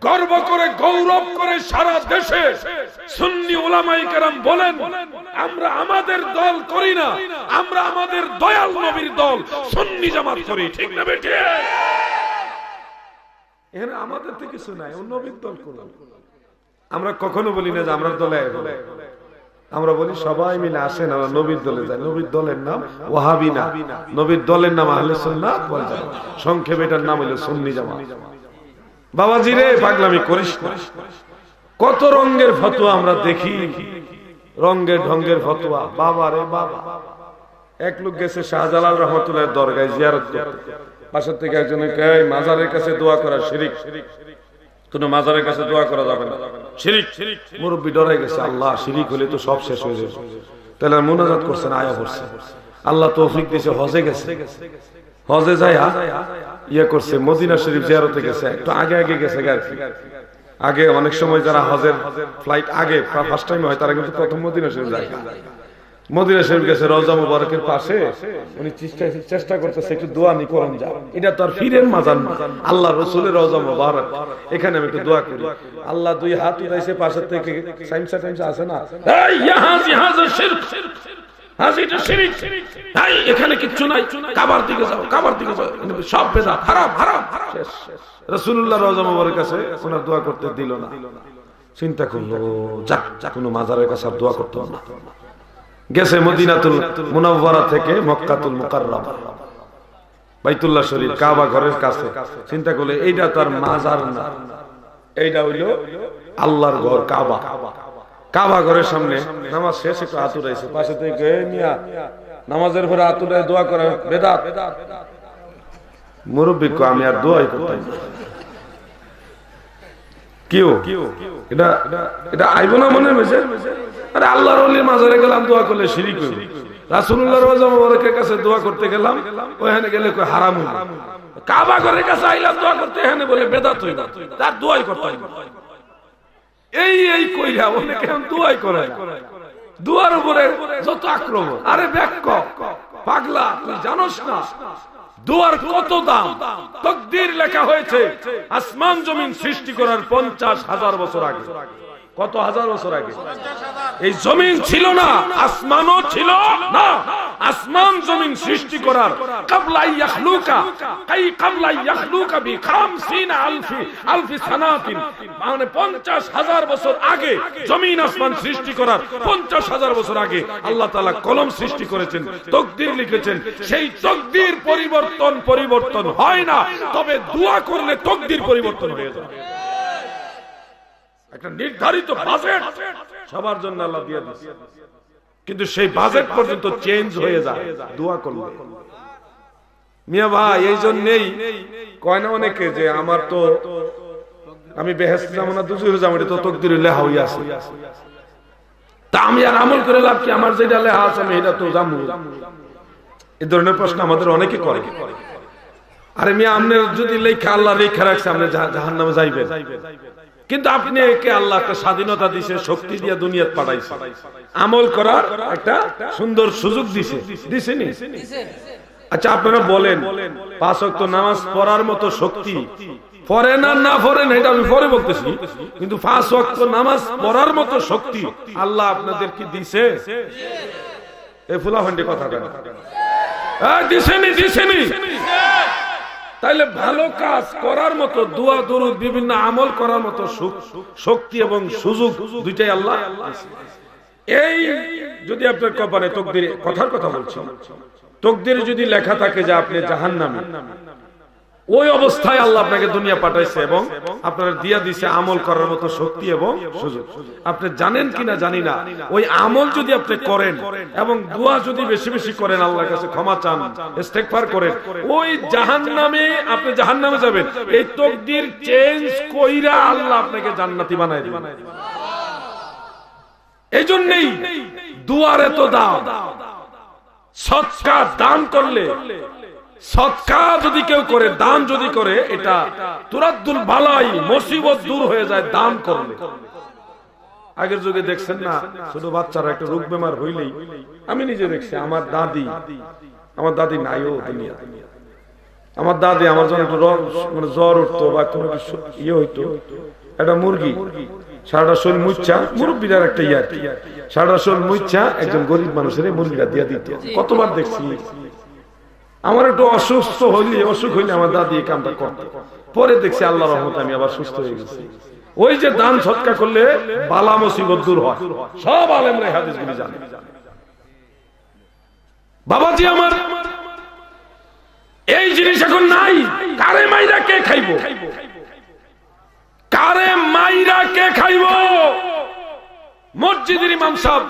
গর্ব করে, গৌরব করে সারা দেশে সুন্নি উলামায়ে কেরাম বলেন, আমরা আমাদের দল করি না, আমরা আমাদের দয়াল নবীর দল সুন্নি জামাত করি। ঠিক না বেটি? এখানে আমাদের তো কিছু নাই, ও নবীর দল করো। আমরা কখনো বলি না যে আমরা দলে, আমরা বলি সবাই মিলে আসেন আমরা নবীর দলে যাই। নবীর দলের নাম ওয়াহাবি না, নবীর দলের নাম আহলে সুন্নাহ ওয়াল জামাত, সংক্ষেপে এটার নাম হলো সুন্নি জামাত। বাবাজি রে, পাগলামি করিস না। কত রঙের ফতোয়া আমরা দেখি, রঙের ঢঙ্গের ফতোয়া। বাবা রে বাবা, এক লোক গেছে শাহজালাল রহমতুল্লাহর দরগায় জিয়ারত করতে, পাশের থেকে একজনে কয় মাজারের কাছে দোয়া করা শিরিক, কোন মাজারের কাছে দোয়া করা যাবে না, শিরিক। মুরব্বি ডরাই গেছে, আল্লাহ শিরিক হলে তো সব শেষ হয়ে যাবে। তাহলে মুনাজাত করছেন, আয়া করছে, আল্লাহ তৌফিক দিয়েছে, হজে গেছে, হজে যায় ইয়ে করছে, মদিনা শরীফ জিয়ারতে গেছে, একটু আগে আগে গেছে। আগে অনেক সময় যারা হজের ফ্লাইট আগে ফার্স্ট টাইম হয় তারা কিন্তু প্রথম মদিনা শরীফ যায়। মদিনা শরীফ গেছে, রওজা মুবারকের পাশে উনি চেষ্টা করতেছে একটু দোয়া নি করেন যা, এটা তো আর ফিরের মাজার না, আল্লাহ রাসূলের রওজা মুবারক, এখানে আমি একটু দোয়া করি। আল্লাহ দুই হাত উঠাইছে, পাশের থেকে সাইমসা টাইমসা আছে না, এই ইহাজ শিরক, হাজিটা শিরিক, এই এখানে কিচ্ছু নাই, কাবার দিকে যাও, কাবার দিকে যাও, সব বেদাত, হারাম হারাম। রাসূলুল্লাহ রওজা মুবারকের কাছে ওনার দোয়া করতে দিল না। চিন্তা করলো, যাক কোনো মাজারের কাছে আর দোয়া করতে না। গেছে মদিনাতুল মুনাওয়ারা থেকে মক্কাতুল মুকাররমা, বাইতুল্লাহ শরীফ, কাবা ঘরের কাছে। চিন্তা করলে এইটা তার মাজার না, এইটা হইল আল্লাহর ঘর কাবা। কাবা ঘরের সামনে নামাজ শেষ, একটু হাত উঠাইছে, পাশে থেকে মিয়া নামাজের পরে হাত উঠায় দোয়া করা বেদাত। মুরব্বি কো আমি আর দোয়াই করতাম না। কেউ এটা এটা আইব না মনে হয়েছে, আরে আল্লাহর ওলির মাজারে গেলাম দোয়া করলে শিরিক হইব, রাসূলুল্লাহর রওজা মুবারকের কাছে দোয়া করতে গেলাম ওখানে গেলে কই হারাম হইব, কাবা ঘরের কাছে আইলাম দোয়া করতে এখানে বলে বেদাত হইব, তার দোয়াই করতাম না। এই কইরা বলে কেন দোয়াই করে, দুয়ার উপরে যত আক্রমণ। আরে ব্যাক পাগলা, তুই জানোস না দুয়ার কত দাম? তাকদীর লেখা হয়েছে আসমান জমিন সৃষ্টি করার 50,000 বছর আগে। কত হাজার বছর আগে? এই জমিন ছিল না, আসমানও ছিল না। আসমান জমিন সৃষ্টি করার ক্বাবলা ইয়াখলুকা বি 50 আলফি সানাতিন, মানে 50,000 বছর আগে জমিন আসমান সৃষ্টি করার 50,000 বছর আগে আল্লাহ তাআলা কলম সৃষ্টি করেছেন, তাকদীর লিখেছেন। সেই তাকদীর পরিবর্তন হয় না, তবে দোয়া করলে তাকদীর পরিবর্তন হয়ে যায়। একটা নির্ধারিত বাজেট সবার জন্য আল্লাহ দিয়ে দিয়েছে, কিন্তু সেই বাজেট পর্যন্ত চেঞ্জ হয়ে যায় দোয়া করলে। মিয়া ভাই, এই জন্যই কয় না অনেকে যে আমার তো আমি বেহেশত যাবো না, দুজুরে যাবো, এটা তো তাকদীরে লেখা হই আছে, তা আমি আর আমল করে লাভ কি? আমার যেটা লেখা আছে আমি এটা তো যাবো। এই ধরনের প্রশ্ন আমাদের অনেকে করে। আরে মিয়া, আপনি যদি লেখা আল্লাহ লেখা রাখছে আপনি জাহান্নামে যাইবেন, কিন্তু আপনি একে আল্লাহ একটা স্বাধীনতা দিছে, শক্তি দিয়ে দুনিয়াতে পাঠাইছে, আমল করার একটা সুন্দর সুযোগ দিছে, দিছেনি? আচ্ছা আপনারা বলেন, 5 ওয়াক্ত নামাজ পড়ার মতো শক্তি পড়েন আর না পড়েন এটা আমি পরে বলতেছি, কিন্তু 5 ওয়াক্ত নামাজ পড়ার মতো শক্তি আল্লাহ আপনাদের কি দিছে? এই ফুলাফান্ডি কথা কেন? দিছেনি? তাইলে ভালো কাজ করার মতো, দোয়া দরুদ বিভিন্ন আমল করার মতো শক্তি এবং সুযোগ দুইটাই আল্লাহ। এই যদি আপনার কপালে তাকদীরে, কথার কথা বলছি, তাকদীরে যদি লেখা থাকে যে আপনি জাহান্নামী, ওই অবস্থায় আল্লাহ আপনাকে দুনিয়া পাঠাইছে এবং আপনার দিয়া দিছে আমল করার মতো শক্তি এবং সুযোগ। আপনি জানেন কিনা জানি না, ওই আমল যদি আপনি করেন এবং দোয়া যদি বেশি বেশি করেন, আল্লাহর কাছে ক্ষমা চান, ইস্তেগফার করেন, ওই জাহান্নামে আপনি জাহান্নামে যাবেন, এই তাকদীর চেঞ্জ কইরা আল্লাহ আপনাকে জান্নাতি বানায় দিবেন। এই জন্যই দোয়ার এত দাম। সদকা দান করলে, সদকা যদি কেউ করে, দান যদি করে, এটা তুরাদ্দুল বালাই, মুসিবত দূর হয়ে যায় দান করলে। আগের যুগে দেখছেন না, ছোট বাচ্চারা একটা রোগ বেমার হইলেই, আমি নিজে দেখছি, আমার দাদি নাইও দুনিয়া, আমার দাদি আমার জন্য একটু মানে জ্বর উঠতো বা কোনো কিছু ইয়ে হইতো, একটা মুরগি সারাটা শরীর মুচ্ছা, মুরব্বীদের একটা ইয়ে, সারাটা শরীর মুচ্ছা একজন গরিব মানুষের মুরগিটা দিয়ে দিত। কতবার দেখছি। আমার একটু অসুখ হইলে আমার দাদি এই কামটা করত, পরে দেখছি আল্লাহর রহমতে আমি আবার সুস্থ হয়ে গেছি। ওই যে দান সৎকার করলে বালা মুসিবত দূর হয়, সব আলেমরা এই হাদিসগুলি জানে। বাবাজি আমার, এই জিনিস এখন নাই। কারে মাইরা কে খাইব, কারে মাইরা কে খাইব? মসজিদের ইমাম সাহেব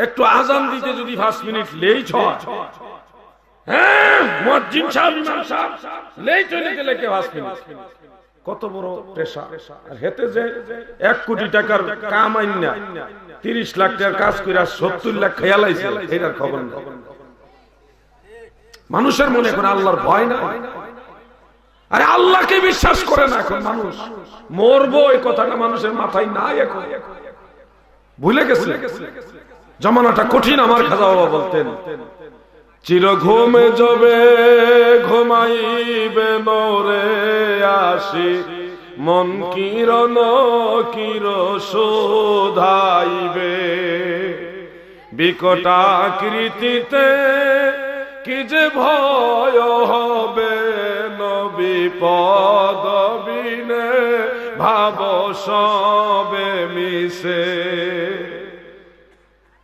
একটু আজান দিতে যদি 5 মিনিট লেট হয়, হ্যাঁ মুয়াজ্জিন সাহেব ইমাম সাহেব লেট হলে গেলে কে 5 মিনিট, কত বড় পেশা। আর হেতে যে 1 কোটি টাকার কাম আইনা 30 লাখ টাকার কাজ কইরা 70 লাখ খেয়ালাইছে, এটার খবর নেই। মানুষের মনে এখন আল্লাহর ভয় না, আরে আল্লাহকে বিশ্বাস করে না এখন মানুষ। মরবো এই কথাটা মানুষের মাথায় নাই, এখন ভুলে গেছে। জামানাটা কঠিন। আমার খাজা বাবা বলতেন, চির ঘুমে যাবে ঘুমাইবে নরে আসি, মন কিরণ কির শোধাইবে, বিকটাকৃতিতে কি যে ভয় হবে, নবী পদ বিনে ভাব সবে মিশে।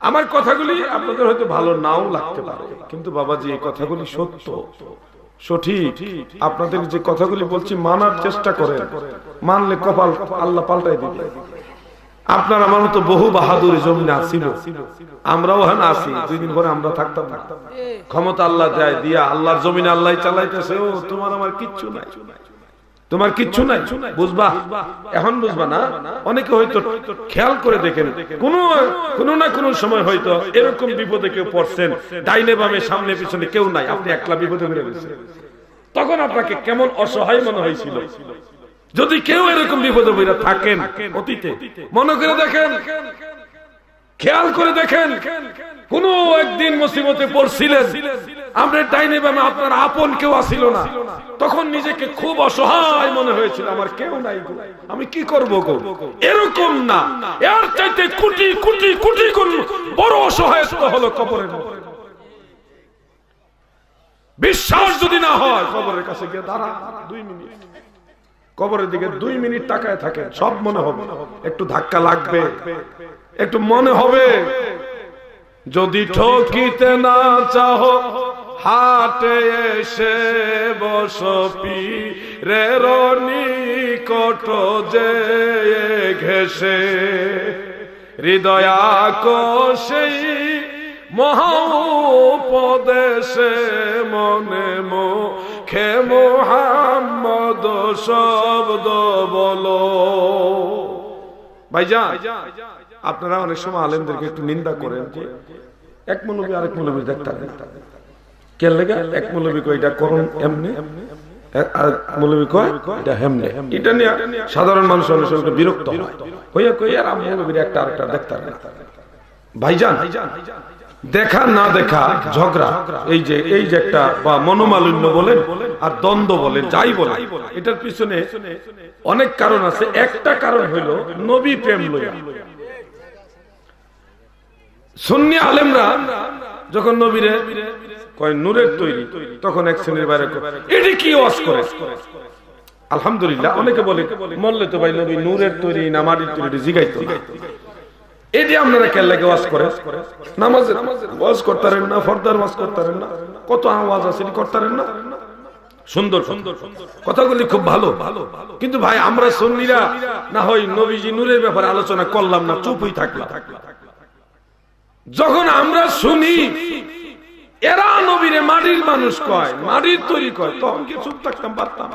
আমার কথাগুলি আপনাদের হয়তো ভালো নাও লাগতে পারে, কিন্তু বাবাজি এই কথাগুলি সত্য, সঠিক। আপনাদের যে কথাগুলি বলছি মানার চেষ্টা করেন, মানলে কপাল আল্লাহ পাল্টাই দিবে। আপনার আমার মতো বহু বাহাদুর জমিনে আসছিল, আমরাও হ্যাঁ আসি, 2 দিন পরে আমরা থাকতাম না। ক্ষমতা আল্লাহ দেয় দিয়া, আল্লাহর জমিনে আল্লাহ চালাইতেছে। ও তোমার আমার কিচ্ছু নাই, তোমার কিচ্ছু নাই, বুঝবা এখন বুঝবা না। অনেকে হয়তো খেয়াল করে দেখেন, কোন না কোন সময় হয়তো এরকম বিপদে কেউ পড়ছেন, ডাইনে বামে সামনে পিছনে কেউ নাই, আপনি একলা বিপদে পড়ে গেছেন, তখন আপনাকে কেমন অসহায় মনে হয়েছিল। যদি কেউ এরকম বিপদে পড়ে থাকেন অতীতে, মনে করে দেখেন, খেয়াল করে দেখেন, কোন একদিন মুসিবতে পড়ছিলেন, আপনার ডাইনে বামে আপনার আপন কেউ আসিল না, তখন নিজেকে খুব অসহায় মনে হয়েছিল, আমার কেউ নাই, আমি কি করব গো? এরকম না, এর চাইতে কোটি কোটি কোটি গুণ বড় অসহায়ত্ব হলো কবরের মধ্যে। বিশ্বাস যদি না হয়, কবরের কাছে গিয়ে দাঁড়া 2 মিনিট, কবরের দিকে 2 মিনিট তাকায় থাকে, সব মনে হবে। একটু ধাক্কা লাগবে, একটু মনে হবে। যদি ঠকিতে না চাও, হাটে এসে বসো পীরের নিকট যে ঘেসে, হৃদয়াকোষেই মহাপদেশে মনে মুখে মুহাম্মদ শব্দ বলো। ভাইজান, আপনারা অনেক সময় আলেমদেরকে একটু নিন্দা করেন যে এক মৌলবী আরেক মৌলবী দেখতে কে লেগে, এক মৌলবী কয় এটা করুন এমনি, আর মৌলবী কয় এটা হেমনে। এটা নিয়ে সাধারণ মানুষ অনেক সময় বিরক্ত হয়, কইয়া কইয়া আর মৌলবীর একটা আরেকটা দেখতে। ভাইজান, দেখা না দেখা ঝগড়া, এই যে একটা বা মনোমালিন্য বলেন আর দ্বন্দ্ব বলেন, যাই বলেন, এটার পিছনে অনেক কারণ আছে। একটা কারণ হইল নবী প্রেম লইয়া। সুন্নি আলেমরা যখন নবীরে কয় নূরের তৈরি, তখন এক শ্রেণীর বাইরে এটি কি ওয়াজ করে। আলহামদুলিল্লাহ, অনেকে বলে মরলে তো ভাই নবী নূরের তৈরি না মাটির তৈরি, জিগাইতো না। এটি আপনারা কেন লাগে ওয়াজ করে? নামাজের ওয়াজ করতারেন না, ফরদার ওয়াজ করতারেন না, কত আওয়াজ আছে করতারেন না। সুন্দর সুন্দর কথাগুলি খুব ভালো, কিন্তু ভাই আমরা সুন্নিরা না হয় নবীজি নূরের ব্যাপারে আলোচনা করলাম না, চুপই থাকলাম। যখন আমরা শুনি এরা নবীরে মাটির মানুষ কয়, মাটির তৈরি কয়, তখন কি চুপ থাকতাম পারতাম?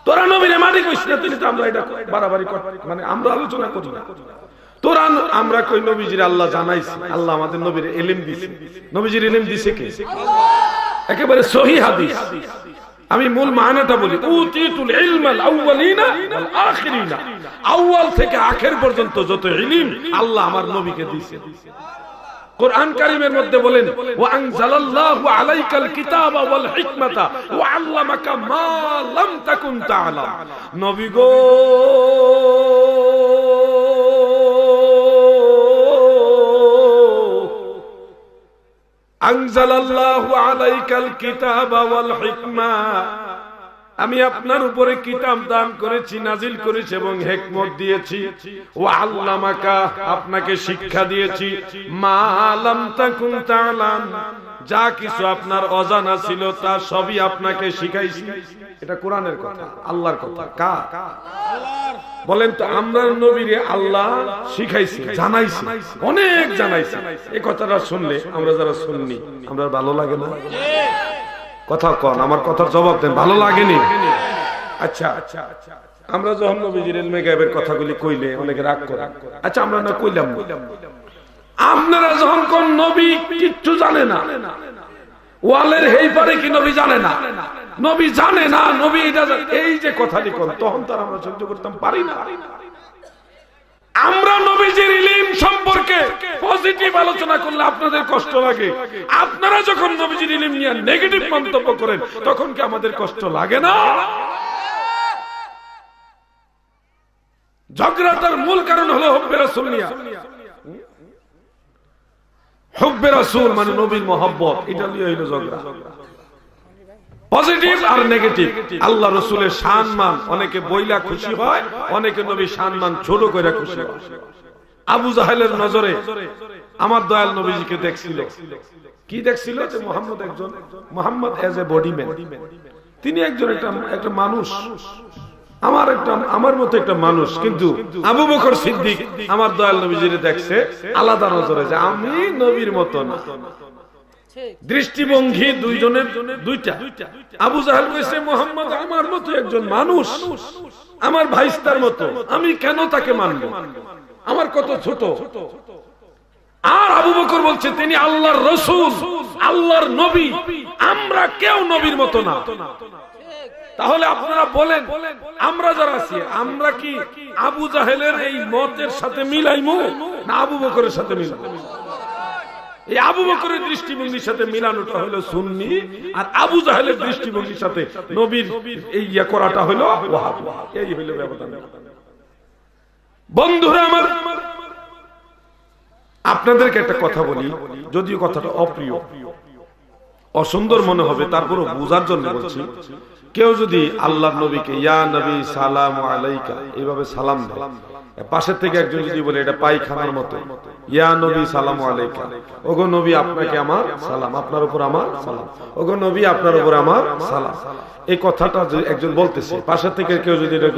তোরা নবীরে মাটি কইস না, তুই তো আমরা এটা বাড়াবাড়ি মানে আমরা আলোচনা করি না। তোরা আমরা কই নবীজির আল্লাহ জানাইছে, আল্লাহ আমাদের নবীর ইলম দিছে। নবীজির ইলম দিছে কে? একেবারে সহিহ হাদিস। আমি মূল মানাটা বলি, উতিতুল ইলমাল আউয়ালিনা ওয়াল আখিরিনা, আউয়াল থেকে আখির পর্যন্ত যত ইলম আল্লাহ আমার নবীকে দিয়েছে। কোরআন কারীমের মধ্যে বলেন, ওয়া আনজালাল্লাহু আলাইকাল কিতাবা ওয়াল হিকমাতা ওয়া আল্লামাকা মা লাম তাকুন তা'লাম। নবী গো, আনজালাল্লাহু আলাইকাল কিতাবা ওয়াল হিকমা, আমি আপনার উপরে কিতাব দান করেছি, নাজিল করেছি এবং হিকমত দিয়েছি। ওয়া আল্লামাকা, আপনাকে শিক্ষা দিয়েছি, মা লাম তাকুন তা'লাম, যা কিছু আপনার অজানা ছিল তা সবই আপনাকে শিখাইছি। এটা কোরআনের কথা, আল্লাহর কথা। কার? আল্লাহর। বলেন তো, আমরা নবীরে আল্লাহ শিখাইছি, জানাইছি, অনেক জানাইছি। এই কথাটা শুনলে আমরা যারা শুননি, আমরা ভালো লাগে না? কথা কন, আমার কথার জবাব দেন, ভালো লাগেনি? আচ্ছা, আমরা যখন নবীজির ইলমে গায়বের কথাগুলি কইলে অনেকে রাগ করে। আচ্ছা, আমরা না কইলাম, আপনারা যখন কোন নবী কিচ্ছু জানে না, ওয়ালের হেই পারে কি নবী জানে না? নবী জানে না, নবী এটা, এই যে কথাটি কোন, তখন তার আমরা সহ্য করতাম পারি না। আমরা নবীজির ইলম সম্পর্কে পজিটিভ আলোচনা করলে আপনাদের কষ্ট লাগে, আপনারা যখন নবীজির ইলম নিয়ে নেগেটিভ মন্তব্য করেন তখন কি আমাদের কষ্ট লাগে না? ঝগড়াটার মূল কারণ হলো হুব্বে রাসূল নিয়া। হুব্বে রাসূল মানে নবীর মহব্বত, এটা নিয়ে হইলো ঝগড়া। পজিটিভ আর নেগেটিভ। আল্লাহ রাসূলের সম্মান অনেকে বইলা খুশি হয়, অনেকে নবীর সম্মান ছোট করে খুশি হয়। আবু জাহেলের নজরে আমার দয়াল নবীজিকে দেখছিল, কি দেখছিল? যে Muhammad as a body man, তিনি একজন একটা মানুষ, আমার মতো একটা মানুষ। কিন্তু আবু বকর সিদ্দিক আমার দয়াল নবীজিকে দেখছে আলাদা নজরে, যে আমি নবীর মতো না। দৃষ্টিভঙ্গি দুইজনের দুইটা। আবু জাহেল কইছে মুহাম্মদ আমার মতো একজন মানুষ, আমার ভাইস্তার মতো, আমি কেন তাকে মানব, আমার কত ছোট। আর আবু বকর বলছে তিনি আল্লাহর রাসূল, আল্লাহর নবী, আমরা কেউ নবীর মতো না। তাহলে আপনারা বলেন, আমরা যারা আছি, আমরা কি আবু জাহেলের এই মতের সাথে মিলাইমু না আবু বকরের সাথে মিলাইমু? এই আবু বকরের দৃষ্টিভঙ্গির সাথে মিলানোটা হলো সুন্নি, আর আবু জাহেলের দৃষ্টিভঙ্গির সাথে নবীর এই ইয়া করাটা হলো ওয়াহাবি। এই হলো ব্যবধান। বন্ধুরা আমার, আপনাদেরকে একটা কথা বলি, যদিও কথাটা অপ্রিয়, অসুন্দর মনে হবে, তারপরও বোঝার জন্য বলছি। কেউ যদি আল্লাহর নবীকে ইয়া নবী সালামু আলাইকা এইভাবে সালাম দেয়, পাশের থেকে একজন যদি বলে এটা পায়খানার মতো, ইয়া নবী সালামু আলাইকা, ওগো নবী আপনাকে আমার সালাম, আপনার উপর আমার সালাম, ওগো নবী আপনার উপর আমার সালাম, এই কথাটা যদি একজন বলতেছে, পাশের থেকে কেউ যদি এটা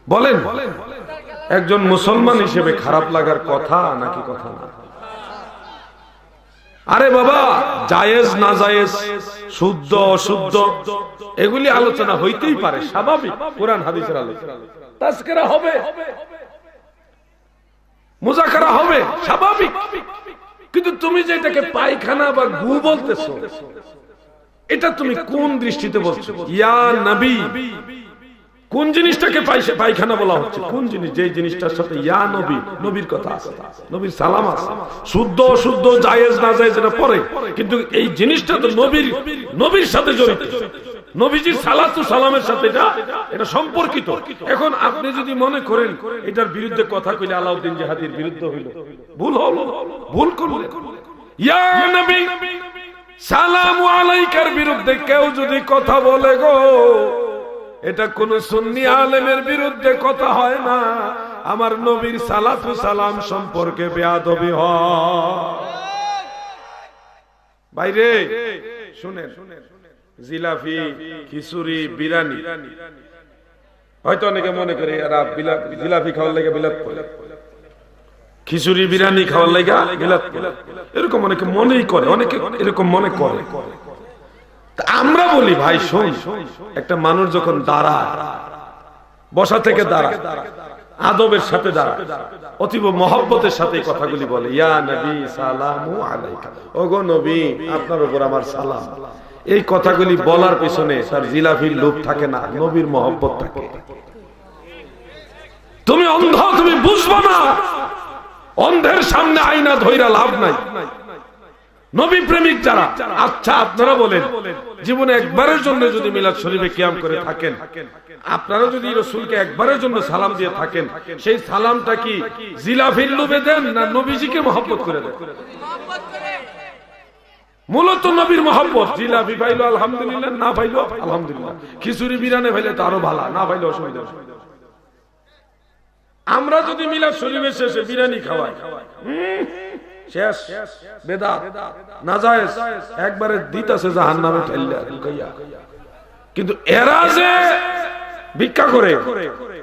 বলেন, একজন মুসলমান হিসেবে খারাপ লাগার কথা নাকি কথা না? আরে বাবা, জায়েজ না জায়েজ, শুদ্ধ অশুদ্ধ, এগুলি আলোচনা হইতেই পারে, স্বাভাবিক। কোরআন হাদিসের আলোচনা, তাজকিরা হবে, মুযাকারা হবে, স্বাভাবিক। কিন্তু তুমি যে এটাকে পায়খানা বা গু বলতেছো, এটা তুমি কোন দৃষ্টিতে বলছো? ইয়া নবী, কোন জিনিসটাকে পায়খানা বলা হচ্ছে? কোন জিনিস? যে জিনিসটার সাথে ইয়া নবী, নবীর কথা আছে, নবীর সালাম আছে। শুদ্ধ অশুদ্ধ, জায়েজ না জায়েজ এটা পরে, কিন্তু এই জিনিসটা তো নবীর সাথে জড়িত, নবীজির সালাতু সালামের সাথে এটা সম্পর্কিত। এখন আপনি যদি মনে করেন এটার বিরুদ্ধে কথা কইলে আলাউদ্দিন জিহাদির বিরুদ্ধে হইল, ভুল হলো, ভুল করলে। ইয়া নবী সালামু আলাইকার বিরুদ্ধে কেউ যদি কথা বলে গো, এটা কোন সুন্নি আলেমের বিরুদ্ধে কথা হয় না, আমার নবীর সালাতু সালাম সম্পর্কে বেয়াদবি হয়। বাইরে শুনেন, জিলাফি, খিচুড়ি, বিরিয়ানি, হয়তো অনেকে মনে করে এরা জিলাফি খাওয়ার লাগে বিলাত করে, খিচুড়ি বিরিয়ানি খাওয়ার লাগে বিলাত করে, এরকম অনেকে মনেই করে, অনেকে এরকম মনে করে। আমরা বলি ভাই শোন, একটা মানুষ যখন দাঁড়ায়, বসা থেকে দাঁড়ায়, আদবের সাথে দাঁড়ায়, অতীব মহব্বতের সাথে কথাগুলি বলে, ইয়া নবী সালামু আলাইকা, ওগো নবী আপনার উপর আমার সালাম, এই কথাগুলি বলার পিছনে তার জিলাফির লোভ থাকে না, নবীর মহব্বত থাকে। তুমি অন্ধ, তুমি বুঝবা না, অন্ধের সামনে আয়না ধইরা লাভ নাই। নবী প্রেমিক যারা, আচ্ছা আপনারা বলেন, জীবনে একবারের জন্য যদি মিলাদ শরীফে কিয়াম করে থাকেন, আপনারা যদি রাসূলকে একবারের জন্য সালাম দিয়ে থাকেন, সেই সালামটা কি জিলাফির লোভে দেন না নবীজিকে মহব্বত করে দেন? মূলত নবীর মহব্বত। জিলাপি পাইলো আলহামদুলিল্লাহ, না পাইলো আলহামদুলিল্লাহ। খিচুড়ি বিরানে পাইলে তো আরো ভালো, না পাইলে অসুবিধা। আমরা যদি মিলাদ শরীফের শেষে বিরিয়ানি খাওয়াই, শেষ বেদাত নাজায়েজ, একবারে দিতাছে জাহান্নামে ঠেললা। কিন্তু এরা যে ভিক্ষা করে,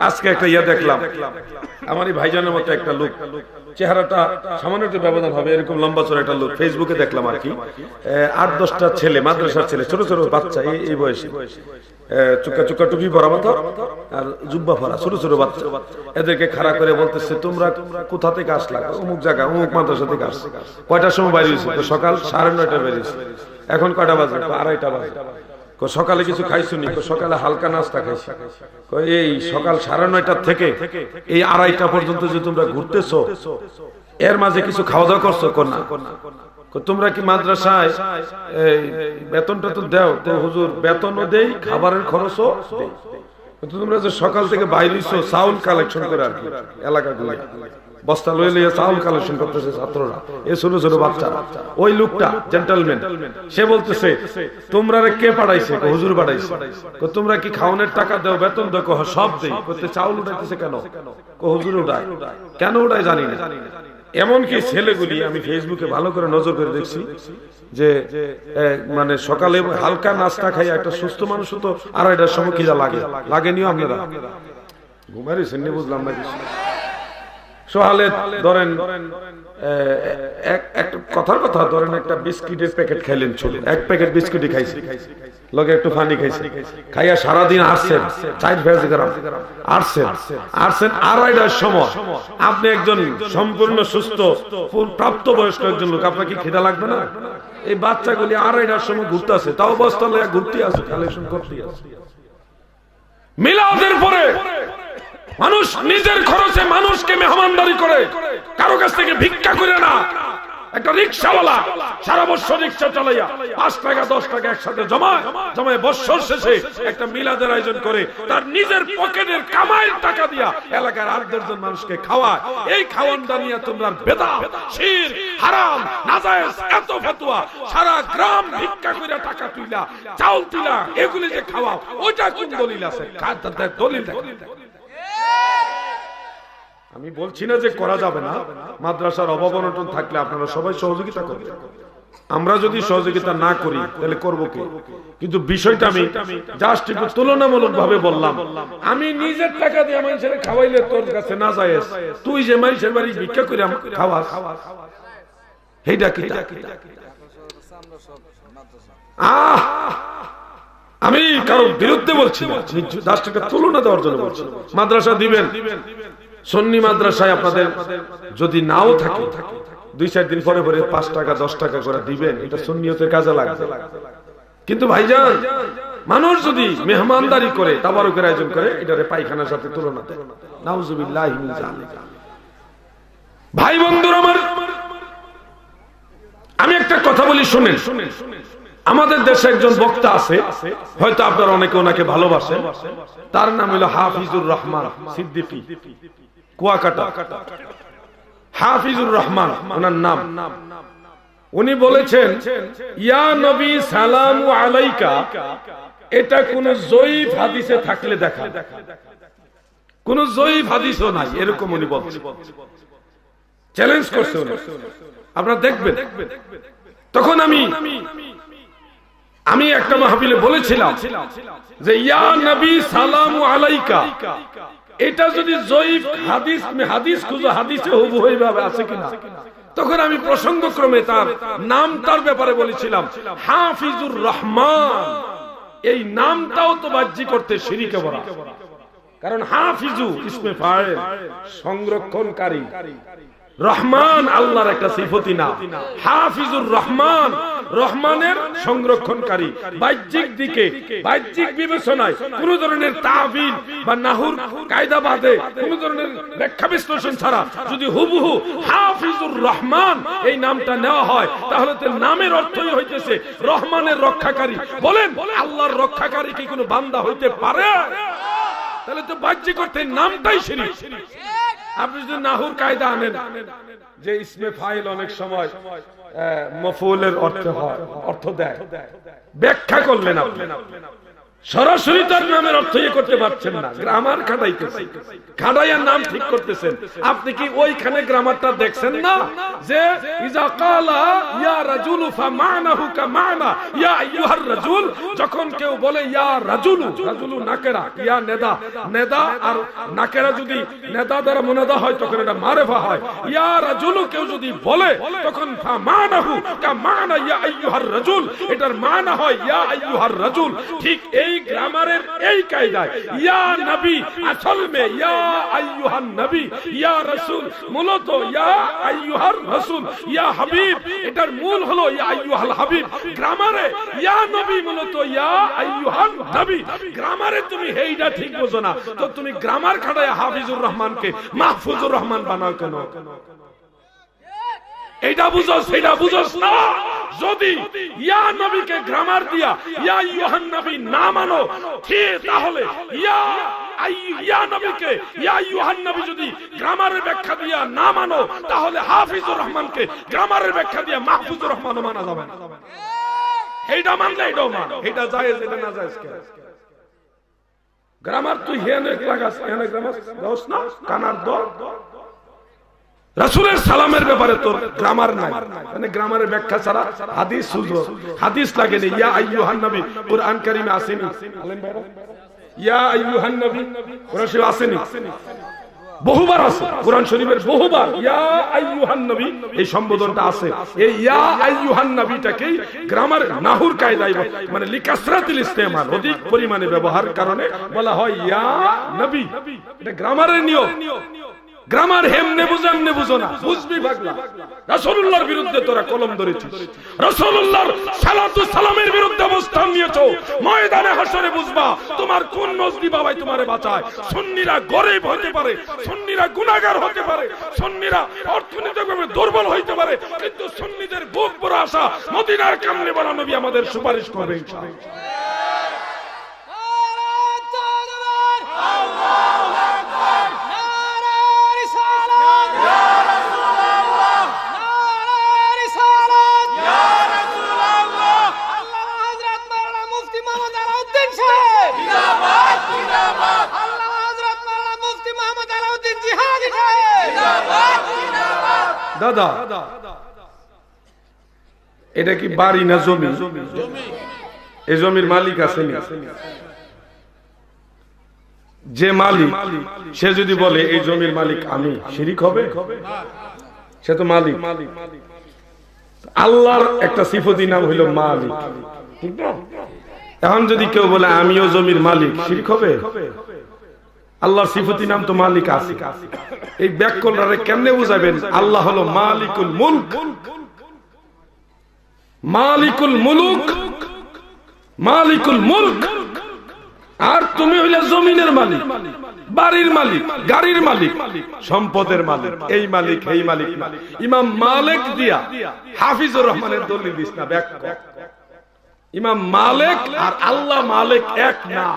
আজকে একটা ইয়া দেখলাম, আমারই ভাইজানের মতো একটা লোক, চেহারাটা সামান্য একটু ব্যবধান হবে, এরকম লম্বা চড়া একটা লোক, ফেসবুকে দেখলাম আর কি। 8-10টা ছেলে, মাদ্রাসার ছেলে, ছোট ছোট বাচ্চা, এই বয়সে, চুক্কা চুক্কা টুপি পরা মতো আর জুব্বা পরা, ছোট ছোট বাচ্চা। এদেরকে খাড়া করে বলতেছে, তোমরা কোথা থেকে আসলা? অমুক জায়গা, অমুক মাদ্রাসা থেকে আসছে। কয়টার সময় বাইরে হয়েছে? সকাল 9:30 বেরিয়েছে। এখন কয়টা বাজে? 2:30 বাজে। সকালে কিছু খাইছো নি? সকালে হালকা নাস্তা খাইছি। এই সকাল 9:30 থেকে এই 2:30 পর্যন্ত যে তোমরা ঘুরতেছো, এর মাঝে কিছু খাওয়া দাওয়া করছো? না। তোমরা কি মাদ্রাসায় বেতনটা তো দাও? তো হুজুর বেতনও দেই, খাবারের খরচও দেই। তোমরা যে সকাল থেকে বাইরেছো চাউল কালেকশন করে আর কি, এলাকা ঘুরে বস্তা লয়ে লইয়া চাউল কালেকশন করতেছে ছাত্ররা, এই ছোট ছোট বাচ্চারা। ওই লোকটা জেন্টলম্যান, সে বলতেছে, তোমরা কে পাঠাইছে? হুজুর পাঠাইছে। তোমরা কি খাওয়ানোর টাকা দাও, বেতন দাও? সব দেই। চাউল উঠাইতেছে কেন? হুজুর উঠায়। কেন উঠায় জানি না। এমনকি ছেলেগুলি, আমি ফেসবুকে ভালো করে নজর করে দেখছি যে মানে সকালে হালকা নাস্তা খাই, একটা সুস্থ মানুষ তো 2:30টার সময় খিদা লাগেনিও। আপনারা ঘুমাইছেন নি? বুঝলাম না কিছু। সোহালে ধরেন একটা কথার কথা, ধরেন একটা বিস্কিটের প্যাকেট খাইলেন, চলে 1 প্যাকেট বিস্কিটই খাইছে, লগে একটু পানি খাইছে, খাইয়া সারাদিন আসছেন 4 গ্রাম আসছেন 2:30টার সময়। আপনি একজন সম্পূর্ণ সুস্থ প্রাপ্তবয়স্ক একজন লোক, আপনার কি খিদা লাগবে না? এই বাচ্চাগুলি 2:30টার সময় ঘুরতে আসে, তাও বস্তা লইয়া ঘুরতে আসে, কালেকশন করতে আসে। মিলাদের পরে মানুষ নিজের খরচে মানুষকে মেহমানদারি করে, কারো কাছ থেকে ভিক্ষা করে না। একটা রিকশাওয়ালা সারা বছর রিকশা চালাইয়া 5 টাকা 10 টাকা একসাথে জমায় বছর শেষে একটা মিলাদের আয়োজন করে, তার নিজের পকেটের কামাইয়ের টাকা দিয়া এলাকার 8-10 জন মানুষকে খাওয়ায়। এই খাওয়ানটা নিয়ে তোমরা বেদাত, শিরক, হারাম, নাজায়েজ, এত ফতোয়া, সারা গ্রাম ভিক্ষা করে টাকা তুইলা, চাউল তুইলা, এগুলি যে খাওয়াও, ওইটা কোন দলিল আছে? দলিল দেখো। আমি বলছি না যে করা যাবে না, মাদ্রাসার অভাব অনটন থাকলে আপনারা সবাই সহযোগিতা করবেন। আমরা যদি সহযোগিতা না করি তাহলে করব কি? কিন্তু বিষয়টা আমি জাস্ট একটু তুলনামূলক ভাবে বললাম। আমি নিজের টাকা দিয়ে মানুষের খাওয়াইলে তোর কাছে না যায়, তুই যে মানুষের বাড়ি ভিক্ষা করে খাওয়াস, এইটা কি? আমি কারোর বিরুদ্ধে বলছি না, জাস্ট একটা তুলনা দেওয়ার জন্য বলছি। মাদ্রাসা দিবেন, সুন্নি মাদ্রাসায় আপনাদের যদি নাও থাকে, 2-4 দিন পরে পরে 5 টাকা 10 টাকা করে দিবেন, এটা সুন্নিয়তের কাজে লাগবে। কিন্তু ভাইজান, মানুষ যদি মেহমানদারি করে, তাবারুকের আয়োজন করে, এটারে পায়খানার সাথে তুলনা দেয়। নাউজুবিল্লাহি মিন যালিক। ভাই বন্ধুরা আমার, আমি একটা কথা বলি শুনেন। আমাদের দেশে একজন বক্তা আছে, হয়তো আপনারা অনেকে ওনাকে ভালোবাসেন। তার নাম হলো হাফিজুর রহমান সিদ্দিকী, কুয়াকাটা। হাফিজুর রহমান ওনার নাম। উনি বলেছেন, ইয়া নবী সালামু আলাইকা, এটা কোন জয়ীফ হাদিসে থাকলে দেখা, কোন জয়ীফ হাদিসও নাই, এরকম উনি বলছেন। চ্যালেঞ্জ করছে উনি, আপনারা দেখবেন। তখন আমি একটা মাহফিলে বলেছিলাম যে ইয়া নবী সালামু আলাইকা, এটা যদি জয়ীফ হাদিস খুঁজো, হাদিসে হুবহু এইভাবে আছে কিনা। তখন আমি প্রসঙ্গক্রমে তার নামটার ব্যাপারে বলেছিলাম, হাফিজুর রহমান। এই নামটাও তো বাহ্যিক করতে শিরকে বলা, কারণ হাফিজু ইসমে ফাইল, সংরক্ষণকারী। রহমান আল্লাহর একটা সিফতি নাম। হাফিজুর রহমান, রহমানের সংরক্ষণকারী। বাহ্যিক দিকে, বাহ্যিক বিবেচনায় কোন ধরনের তাবিল বা নাহুর কায়দা বাদে, কোন ধরনের ব্যাখ্যা বিশ্লেষণ ছাড়া যদি হুবহু হাফিজুর রহমান এই নামটা নেওয়া হয়, তাহলে তো নামের অর্থই হইতেছে রহমানের রক্ষাকারী। বলেন, আল্লাহর রক্ষাকারী কি কোনো বান্দা হইতে পারে? তাহলে তো বাহ্যিক অর্থে নামটাই শিরক। আপনি যদি নাহুর কায়দা আনেন যে ইসমে ফাইল অনেক সময় মফউলের অর্থ দেয়, ব্যাখ্যা করলেন আপনি, সরাসরি তার নামের অর্থ করতে পারছেন না, গ্রামার খাটাইতেছেন, খাটাইয়ার নাম ঠিক করতেছেন। আপনি কি ওইখানে গ্রামারটা দেখছেন না যে ইজা কালা ইয়া রাজুলু ফামানাহু কামানা ইয়া আইয়ুহার রাজুল, যখন কেউ বলে ইয়া রাজুলু, রাজুলু নাকেরা, ইয়া নেদা, নেদা আর নাকেরা যদি নেদা দ্বারা মুনাদা হয় তখন এটা মারেফা হয়। ইয়া রাজুলু কেউ যদি বলে তখন ফামানাহু কামানা ইয়া আইয়ুহার রাজুল, এটার মানা হয় ইয়া আইয়ুহার রাজুল। ঠিক এই গ্রামারের এই কায়দায় ইয়া নবী আসল মে ইয়া আইয়ুহান নবী, ইয়া রাসূল মূলত ইয়া আইয়ুহার রাসূল, ইয়া হাবিব এটার মূল হলো ইয়া আইয়ুহাল হাবিব। গ্রামারে ইয়া নবী মূলত ইয়া আইয়ুহান নবী। গ্রামারে তুমি এইটা ঠিক বোঝো না, তো তুমি গ্রামার খাটায় হাফিজুর রহমানকে মাহফুজুর রহমান বানাও কেন? এইটা বুঝো, সেটা বুঝোস না। যদি ইয়া নবীকে গ্রামার দিয়া ইয়া আইয়ুহান নবী না মানো, ঠিক তাহলে ইয়া নবীকে ইয়া আইয়ুহান নবী যদি গ্রামারের ব্যাখ্যা দিয়া না মানো, তাহলে হাফিজুর রহমানকে গ্রামারের ব্যাখ্যা দিয়া মাহফুজুর রহমান মানা যাবে না। এইটা মানলে এটাও মান, এটা জায়েজ, এটা না জায়েজ কেন? গ্রামার তুই হেনে লাগাস, হেনে গ্রামার দাওস না, কানার দ রাসূলের সালামের ব্যাপারে তোর গ্রামার নাই, মানে গ্রামারের ব্যাখ্যা ছাড়া হাদিস সুজো, হাদিস লাগেনি। ইয়া আইয়ুহান নবী কুরআন কারীমে আসেনি, আলেম ভাইরা ইয়া আইয়ুহান নবী কোরআন শরীফে আসেনি, বহুবার আছে কোরআন শরীফের বহুবার ইয়া আইয়ুহান নবী এই সম্বোধনটা আছে। এই ইয়া আইয়ুহান নবীটাকে গ্রামার নাহুর কায়দায় মানে লিকাসরাতিল ইস্তেমাল অধিক পরিমাণে ব্যবহার কারণে বলা হয় ইয়া নবী। এটা গ্রামারের নিয়ম। গ্রামার হেমনে বুঝো, এমনে বুঝো না, বুঝবি পাগলা। রাসূলুল্লাহর বিরুদ্ধে তোরা কলম ধরেছিস, রাসূলুল্লাহর সালাতু সালামের বিরুদ্ধে অবস্থান নিয়েছো, ময়দানে হাসরে বুঝবা তোমার কোন নজদি বাবাই তোমারে বাঁচায়। সুন্নিরা গরিব হতে পারে, সুন্নিরা গুনাহগার হতে পারে, সুন্নিরা অর্থনৈতিকভাবে দুর্বল হইতে পারে, কিন্তু সুন্নিদের বুক ভরা আশা মদিনার কামনে বলা নবী আমাদের সুপারিশ করবে ইনশাআল্লাহ। দাদা এটা কি বাড়ি না জমি? এই জমির মালিক আছে না? যে মালিক সে যদি বলে এই জমির মালিক আমি, শিরিক হবে? সে তো মালিক। আল্লাহর একটা সিফতি নাম হইল মালিক, ঠিক না? এখন যদি কেউ বলে আমিও জমির মালিক, শিরিক হবে? আল্লাহর সিফতি নাম তো মালিক আছে। এই ব্যাকরণে কেমনে বুঝাবেন? আল্লাহ হলো মালিকুল মুলক, মালিকুল মুলুক, মালিকুল মুলক, আর তুমি হইলে জমিনের মালিক, বাড়ির মালিক, গাড়ির মালিক, সম্পদের মালিক। এই মালিক এই মালিক না। ইমাম মালিক দিয়া হাফিজুর রহমানের দলিল দিস না ব্যাখ্যা। ইমাম মালিক আর আল্লাহ মালিক এক না,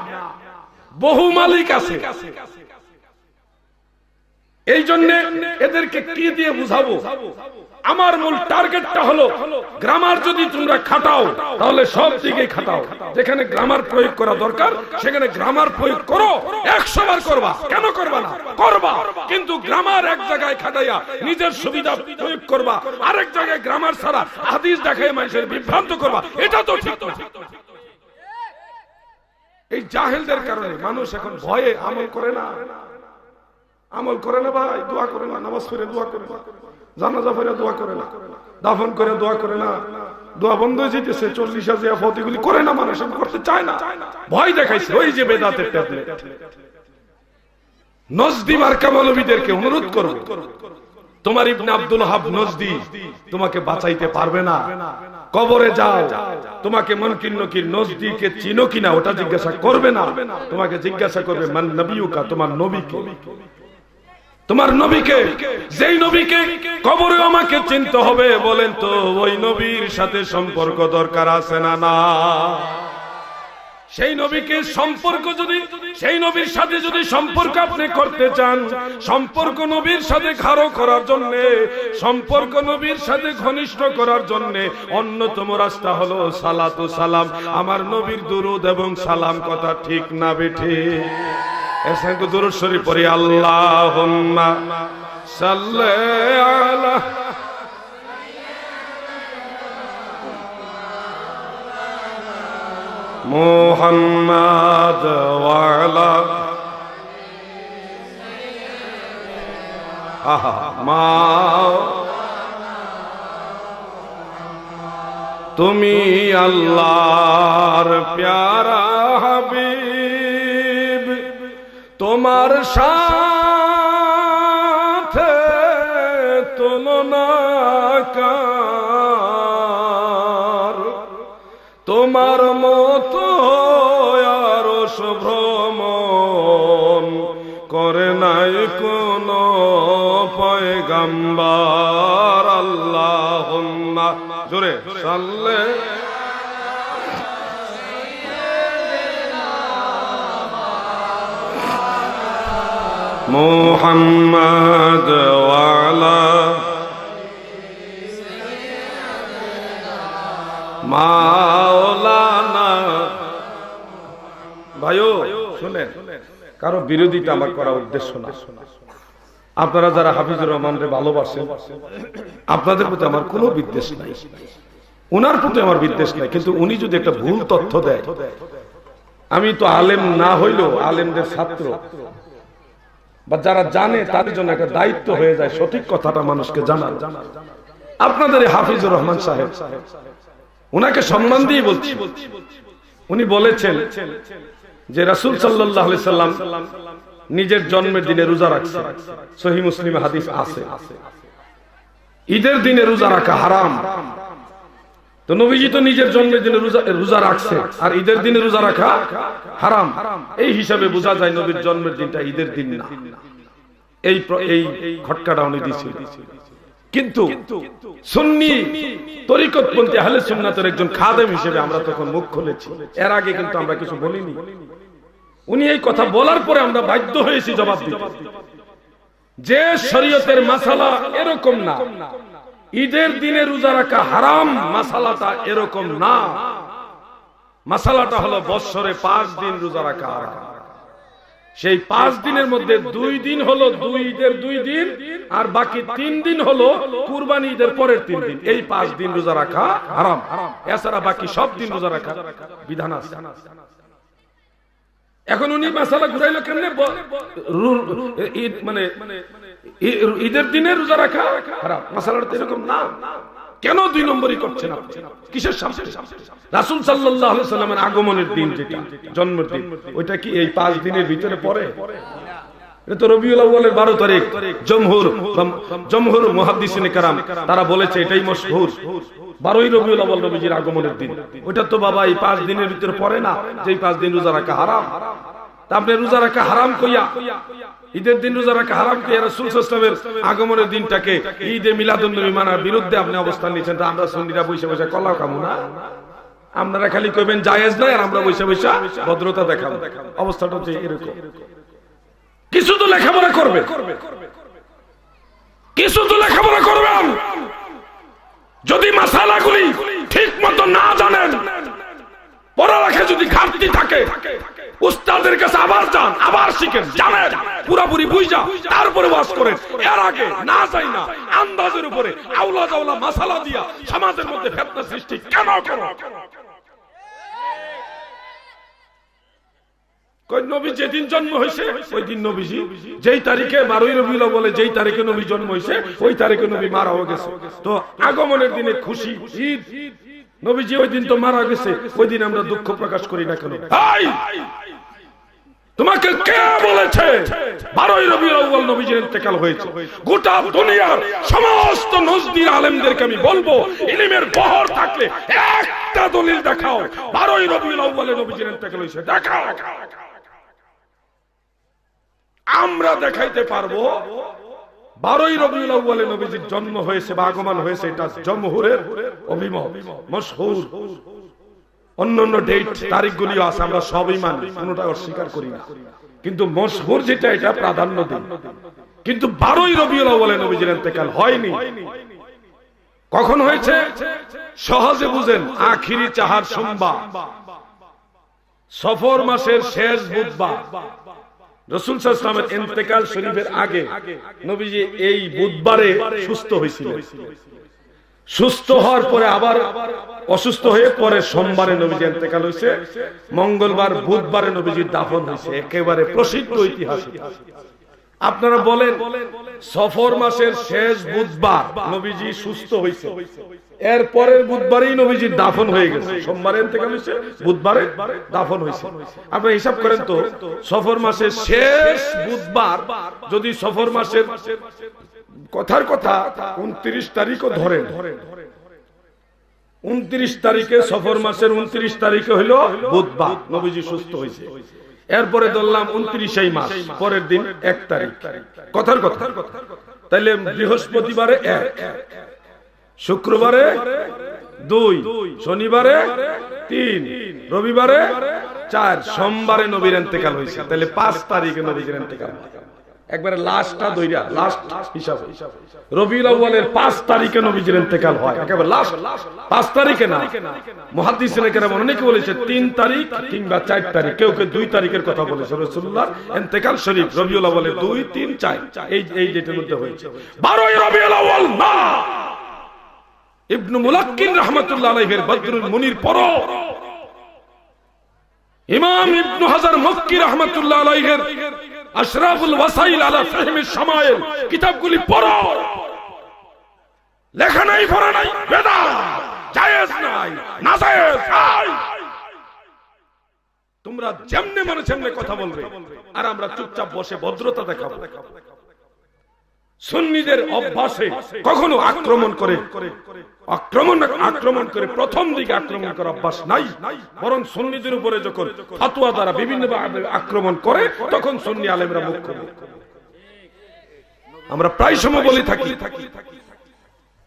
বহু মালিক আছে। এই জন্য এদেরকে কি দিয়ে বুঝাবো? আমার মূল টার্গেটটা হলো গ্রামার যদি তোমরা খাটাও তাহলে সব দিকে খাটাও। যেখানে গ্রামার প্রয়োগ করা দরকার সেখানে গ্রামার প্রয়োগ করো, 100 বার করবা। কেন করবা না? করবা, কিন্তু গ্রামার এক জায়গায় খাটাইয়া নিজের সুবিধা প্রয়োগ করবা, আরেক জায়গায় গ্রামার ছাড়া হাদিস দেখায় মানুষের বিভ্রান্ত করবা, এটা তো ঠিক না। এই জাহেলদের কারণে মানুষ এখন ভয়ে আমল করে না, আমল করে না ভাই, দোয়া করে না, নামাজ পড়ে দোয়া করে না, জানাজা পড়ে দোয়া করে না, দাফন করে দোয়া করে না, দোয়া বন্ধ হয়ে যেতেছে, 40 জিয়াফত এগুলি করে না, মানুষ করতে চায় না, ভয় দেখাইছে। ওই যে বেদাতের ট্যাবলেট। নজদি মার্কা মৌলবীদেরকে অনুরোধ করো, তোমার ইবনে আব্দুল ওয়াহাব নজদি তোমাকে বাঁচাইতে পারবে না। কবরে যাও, তোমাকে মুনকির নকির নজদিকে চিনো কিনা ওটা জিজ্ঞাসা করবে না, তোমাকে জিজ্ঞাসা করবে মান নবিয়ুকা, তোমার নবীকে। তোমার নবীকে, যেই নবীকে কবরে আমাকে চিনতে হবে, বলেন তো ওই নবীর সাথে সম্পর্ক দরকার আছে না? না। সেই নবীকে সম্পর্ক যদি সেই নবীর সাথে যদি সম্পর্ক আপনি করতে চান, সম্পর্ক নবীর সাথে গাঢ় করার জন্য, সম্পর্ক নবীর সাথে ঘনিষ্ঠ করার জন্য অন্যতম রাস্তা হলো সালাত ও সালাম, আমার নবীর দুরূদ এবং সালাম। কথা ঠিক না বেঠে? এসঙ্গে দুরূদ শরীফ পড়ি, আল্লাহুম্মা সাল্লি আলা মুহাম্মাদ ওয়া আলা মা। তুমি আল্লাহর প্যারা হাবিব, তোমার সাথে তুলনা কার, তোমার মতো আরশ ভ্রমণ করে নাই কোন পয়গম্বর। আল্লাহুম্মা জোরে সাল্লে মুহাম্মাদ ওয়া আলা মাওলানা। ভাইও শুনেন, কারো বিরোধিতা আমার করার উদ্দেশ্য না। আপনারা যারা হাফিজুর রহমানকে ভালোবাসেন, আপনাদের প্রতি আমার কোনো বিদ্বেষ নাই, উনার প্রতি আমার বিদ্বেষ নাই। কিন্তু উনি যদি একটা ভুল তথ্য দেয়, আমি তো আলেম না হইলেও আলেমদের ছাত্র বা যারা জানে তাদের জন্য একটা দায়িত্ব হয়ে যায় সঠিক কথাটা মানুষকে জানার। আপনাদের হাফিজুর রহমান সাহেব, উনাকে সম্মান দিয়ে বলছি, উনি বলেছেন যে রাসূল সাল্লাল্লাহু আলাইহি সাল্লাম নিজের জন্মের দিনে রোজা রাখছেন। সহিহ মুসলিমে হাদিস আছে, ঈদের দিনে রোজা রাখা হারাম। তো নবীজি তো নিজের জন্মের দিনে রোজা রাখছে, আর ঈদের দিনে রোজা রাখা হারাম। এই হিসাবে বোঝা যায় নবীর জন্মের দিনটা ঈদের দিন না। এই খটকাটা উনি দিয়েছিল। কিন্তু সুন্নি তরিকতপন্থী আহলে সুন্নাতের একজন খাদেম হিসেবে আমরা তখন মুখ খুলেছি। এর আগে কিন্তু আমরা কিছু বলিনি। উনি এই কথা বলার পরে আমরা বাধ্য হয়েছি জবাব দিতে, যে শরীয়তের মাসালা এরকম না, ঈদের দিনে রোজা রাখা হারাম, মাসালাটা এরকম না। মাসালাটা হলো বৎসরে 5 দিন রোজা রাখা হারাম। সেই 5 দিনের মধ্যে 2 দিন হলো ঈদের 2 দিন, আর বাকি 3 দিন হলো কুরবানি ঈদের পরের 3 দিন। এই 5 দিন রোজা রাখা হারাম। এছাড়া বাকি সব দিন রোজা রাখা বিধান আছে। এখন উনি মাসালা ঘুরাইলো কেমনে? মানে ঈদের দিনে রোজা রাখা হারাম, মাসালাটা এরকম না। কেন 2 নম্বরই করছেন আপনি? কিসের সামনে? রাসূল সাল্লাল্লাহু আলাইহি সাল্লামের আগমনের দিন, যেটা জন্মের দিন, ওইটা কি এই 5 দিনের ভিতরে পড়ে? এটা তো রবিউল আউয়ালের 12 তারিখ। জমহুর মুহাদ্দিসিনে কেরাম তারা বলেছে এটাই মশহুর, 12ই রবিউল আউয়াল নবীজির আগমনের দিন। ওইটা তো বাবা এই 5 দিনের ভিতরে পড়ে না, যে 5 দিন রোজা রাখা হারাম। তা আপনি রোজা রাখা হারাম কইয়া, ঈদের দিন রোজা রাখা হারাম কইয়া রাসূল সাল্লাল্লাহু আলাইহি ওয়াসাল্লামের আগমনের দিনটাকে ঈদে মিলাদুন নবী মানার বিরুদ্ধে আপনি অবস্থান নিয়েছেন। তা আমরা সুন্নিরা বসে বসে কলাও খামু না? আপনারা খালি কইবেন জায়েজ নাই, আর আমরা বসে বসে ভদ্রতা দেখাবো। অবস্থাটা হচ্ছে এরকম। কিছু তো লেখাপড়া করবে, কিছু তো লেখাপড়া করবেন। যদি মাসালাগুলি ঠিক মতো না জানেন, পড়ালেখা যদি ঘাটতি থাকে, উস্তাদের কাছে আবার যান, আবার শিখেন, জানেন, পুরোপুরি বুঝা তারপরে ওয়াজ করেন। এর আগে না যাই না আন্দাজের উপরে আউলা জাউলা মাসালা দিয়া সমাজের মধ্যে ফিতনা সৃষ্টি কেন করো? কই নবী যেদিন জন্ম হইছে ওই দিন নবীজি যেই তারিখে 12ই রবিউল আউয়ালে যেই তারিখে নবী জন্ম হইছে ওই তারিখে নবী মারা হয়ে গেছে। তো আগমনের দিনে খুশি ঈদ, নবীজি ওই দিন তো মারা গেছে, ওই দিন আমরা দুঃখ প্রকাশ করি না কেন? তোমাকে কে বলেছে 12ই রবিউল আউয়াল নবীজির ইন্তেকাল হয়েছে? গোটা দুনিয়ার সমস্ত নজদির আলেমদেরকে আমি বলবো, ইলমের বহর থাকলে একটা দলিল দেখাও 12ই রবিউল আউয়ালে নবীজির ইন্তেকাল হয়েছে, দেখাও। আমরা দেখাইতে পারবো 12ই রবিউল আউয়ালে নবীজির জন্ম হয়েছে বা আগমন হয়েছে, এটা জমহুরের অভিমত, মশহুর। অন্যান্য ডেট তারিখগুলিও আছে, আমরা সবই মানি, কোনোটা অস্বীকার করি না, কিন্তু মশহুর যেটা এটা প্রাধান্য দিন। কিন্তু 12ই রবিউল আউয়ালে নবীজির ইন্তেকাল হয়নি। কখন হয়েছে সহজে বুঝেন, আখিরি চাহার সোমবার, সফর মাসের শেষ বুধবার। রাসূল সাল্লাল্লাহু আলাইহি ওয়াসাল্লামের ইন্তেকাল শরীফের আগে নবীজি এই বুধবারে সুস্থ হয়েছিলেন। সুস্থ হওয়ার পরে আবার অসুস্থ হয়ে পরে সোমবারে নবীজি ইন্তেকাল হয়েছে, মঙ্গলবার বুধবারে নবীজির দাফন হয়েছে। একেবারে প্রসিদ্ধ ইতিহাস। আপনারা বলেন, সফর মাসের শেষ বুধবার নবীজি সুস্থ হয়েছে, এর পরের বুধবারেই নবীজির দাফন হয়ে গেছে। সোমবারে ইন্তেকাল হয়েছে, বুধবারে দাফন হয়েছে। আপনি হিসাব করেন তো, সফর মাসের শেষ বুধবার যদি সফর মাসের কথার কথা 29 তারিখও ধরেন, 29 তারিখে সফর মাসের 29 তারিখে হইল বুধবার নবীজি সুস্থ হয়েছে। এরপরে ধরলাম 29 মাস, পরের দিন 1 তারিখ, কথার কথা। তাইলে বৃহস্পতিবারে 1, শুক্রবারে 2, শনিবারে 3, রবিবারে 4, সোমবারে নবীর ইন্তেকাল হয়েছে। তাহলে 5 তারিখে নবীর ইন্তেকাল, একবারে লাস্টটা দইরা লাস্ট হিসাবে রবিউল আউয়ালের 5 তারিখে নবীজির ইন্তেকাল হয়, একেবারে লাস্ট 5 তারিখে না। মুহাদ্দিসিনে কেরাম অনেকে বলেছে 3 তারিখ কিংবা 4 তারিখ, কেউ কেউ 2 তারিখের কথা বলেছে। রাসূলুল্লাহর ইন্তেকাল শরীফ রবিউল আউয়ালের 2, 3, 4 এই ডেটের মধ্যে হয়েছে। 12ই রবিউল আউয়াল না, ইবনে মুলাক্কিন রাহমাতুল্লাহ আলাইহির বদরুল মুনির পড়ো, ইমাম ইবনে হাজার মক্কি রাহমাতুল্লাহ আলাইহির আশরাফুল ওয়াসাইল আলা ফাহমিশ শামাইল কিতাবগুলি পড়ো। লেখা নাই, পড়া নাই, বেদাত, জায়েজ নাই, নাজায়েজ নাই। তোমরা যেমনে মনে সেমনে কথা বলবে, আর আমরা চুপচাপ বসে ভদ্রতা দেখাবো। সুন্নিদের অভ্যাসে কখনো আক্রমণ করে প্রথম দিকে আক্রমণ করার অভ্যাস নাই, বরং সুন্নিদের উপরে যখন ফতোয়া দ্বারা বিভিন্নভাবে আক্রমণ করে তখন সুন্নি আলেমরা মুখ খোলে। আমরা প্রায় সময় বলি থাকি,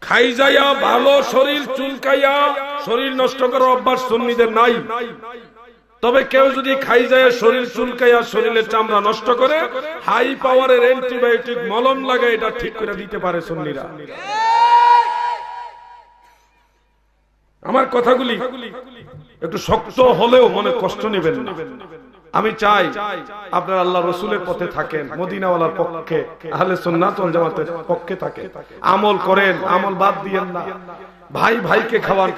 খাই যাইয়া ভালো শরীর চুলকাইয়া শরীর নষ্ট করার অভ্যাস সুন্নিদের নাই। তবে কেউ যদি খাই যায় শরীর চুলকাইয়া শরীরের চামড়া নষ্ট করে হাই পাওয়ারের অ্যান্টিবায়োটিক মলম লাগে, এটা ঠিক করে দিতে পারে সুন্নিরা। আমার কথাগুলি একটু শক্ত হলেও মনে কষ্ট নেবেন না। আমি চাই আপনারা আল্লাহ রাসূলের পথে থাকেন, মদিনাওয়ালার পক্ষে, আহলে সুন্নাত ওয়াল জামাতের পক্ষে থাকেন, আমল করেন, আমল বাদ দিয়েন না। ভাই ভাইকে খাওয়ান,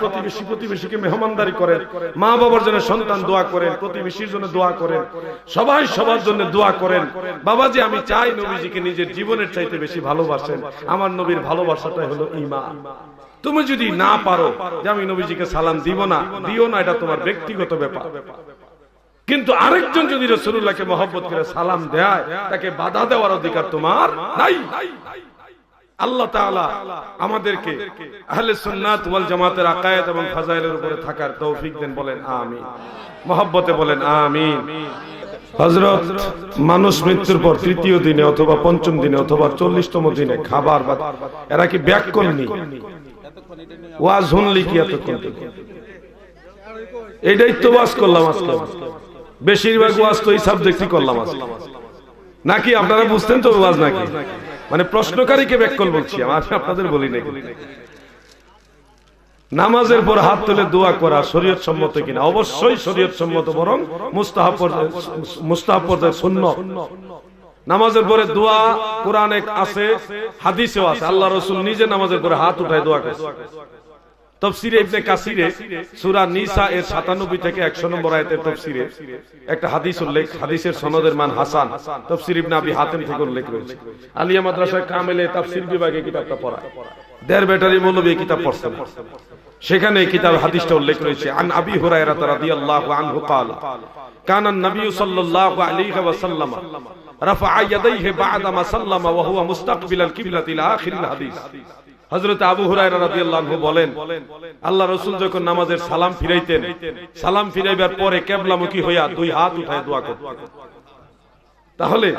প্রতিবেশীকে মেহমানদারি করেন, মা বাবার জন্য সন্তান দোয়া করেন, প্রতিবেশীর জন্য দোয়া করেন, সবাই সবার জন্য দোয়া করেন। বাবাজি, আমি চাই নবীজিকে নিজের জীবনের চাইতে বেশি ভালোবাসেন। আমার নবীর ভালোবাসাটাই হলো ঈমান। তুমি যদি না পারো যে আমি নবীজিকে সালাম দিব না, দিও না, এটা তোমার ব্যক্তিগত ব্যাপার। কিন্তু আরেকজন যদি রাসূলুল্লাহকে মহব্বত করে সালাম দেয়, তাকে বাধা দেওয়ার অধিকার তোমার নাই। আল্লাহ তাআলা আমাদেরকে আহলে সুন্নাত ওয়াল জামাতের আকায়েদ এবং ফাজাইলের উপরে থাকার তৌফিক দেন, বলেন আমিন। মহব্বতে বলেন আমিন। হযরত মানুষ মৃত্যুর পর 3য় দিনে অথবা 5ম দিনে অথবা 40তম দিনে খাবার বা এরা কি ব্যাক করনি? ওয়াজ শুনলি কি এতক্ষণ? এইটাই তো ওয়াজ করলাম আজকে, বেশিরভাগ ওয়াজ তো এই সাবজেক্টই করলাম আজকে। নাকি আপনারা বুঝতেন তো ওয়াজ নাকি? মানে প্রশ্নকারীকে ব্যাককল বলছি, আমি আপনাদের বলি নাকি। নামাজের পর হাত তুলে দোয়া করা শরীয়ত সম্মত কিনা? অবশ্যই শরীয়ত সম্মত, বরং মুস্তাহাব পর্যায়ে সুন্নাত। নামাজের পরে দোয়া কোরআনে আছে, হাদিসেও আছে। আল্লাহ রাসূল নিজে নামাজের পরে হাত উঠায় দোয়া করেছেন। তাফসীরে ইবনে কাসিরে সূরা নিসা এর 97 থেকে 100 নম্বর আয়াতের তাফসীরে একটা হাদিস উল্লেখ, হাদিসের সনদের মান হাসান। তাফসীর ইবনে আবি হাতিম থেকে উল্লেখ রয়েছে। আলিয়া মাদ্রাসায় কামেলে তাফসীর বিভাগে কিতাবটা পড়ায়, দেড় ব্যাটারি মৌলবী কিতাব পড়ছেন, সেখানে কিতাব হাদিসটা উল্লেখ রয়েছে। আন আবি হুরায়রা রাদিয়াল্লাহু আনহু قال كان النبي صلى الله عليه وسلم رفع يديه بعد ما سلم وهو مستقبل القبلة الى اخر الحديث। হযরত আবু হুরায়রা রাদিয়াল্লাহু আনহু বলেন, আল্লাহ রাসূল যখন নামাজের সালাম ফিরাইতেন, সালাম ফিরাইবার পরে কিবলামুখী হইয়া দুই হাত উঠায় দোয়া করতেন। তাহলে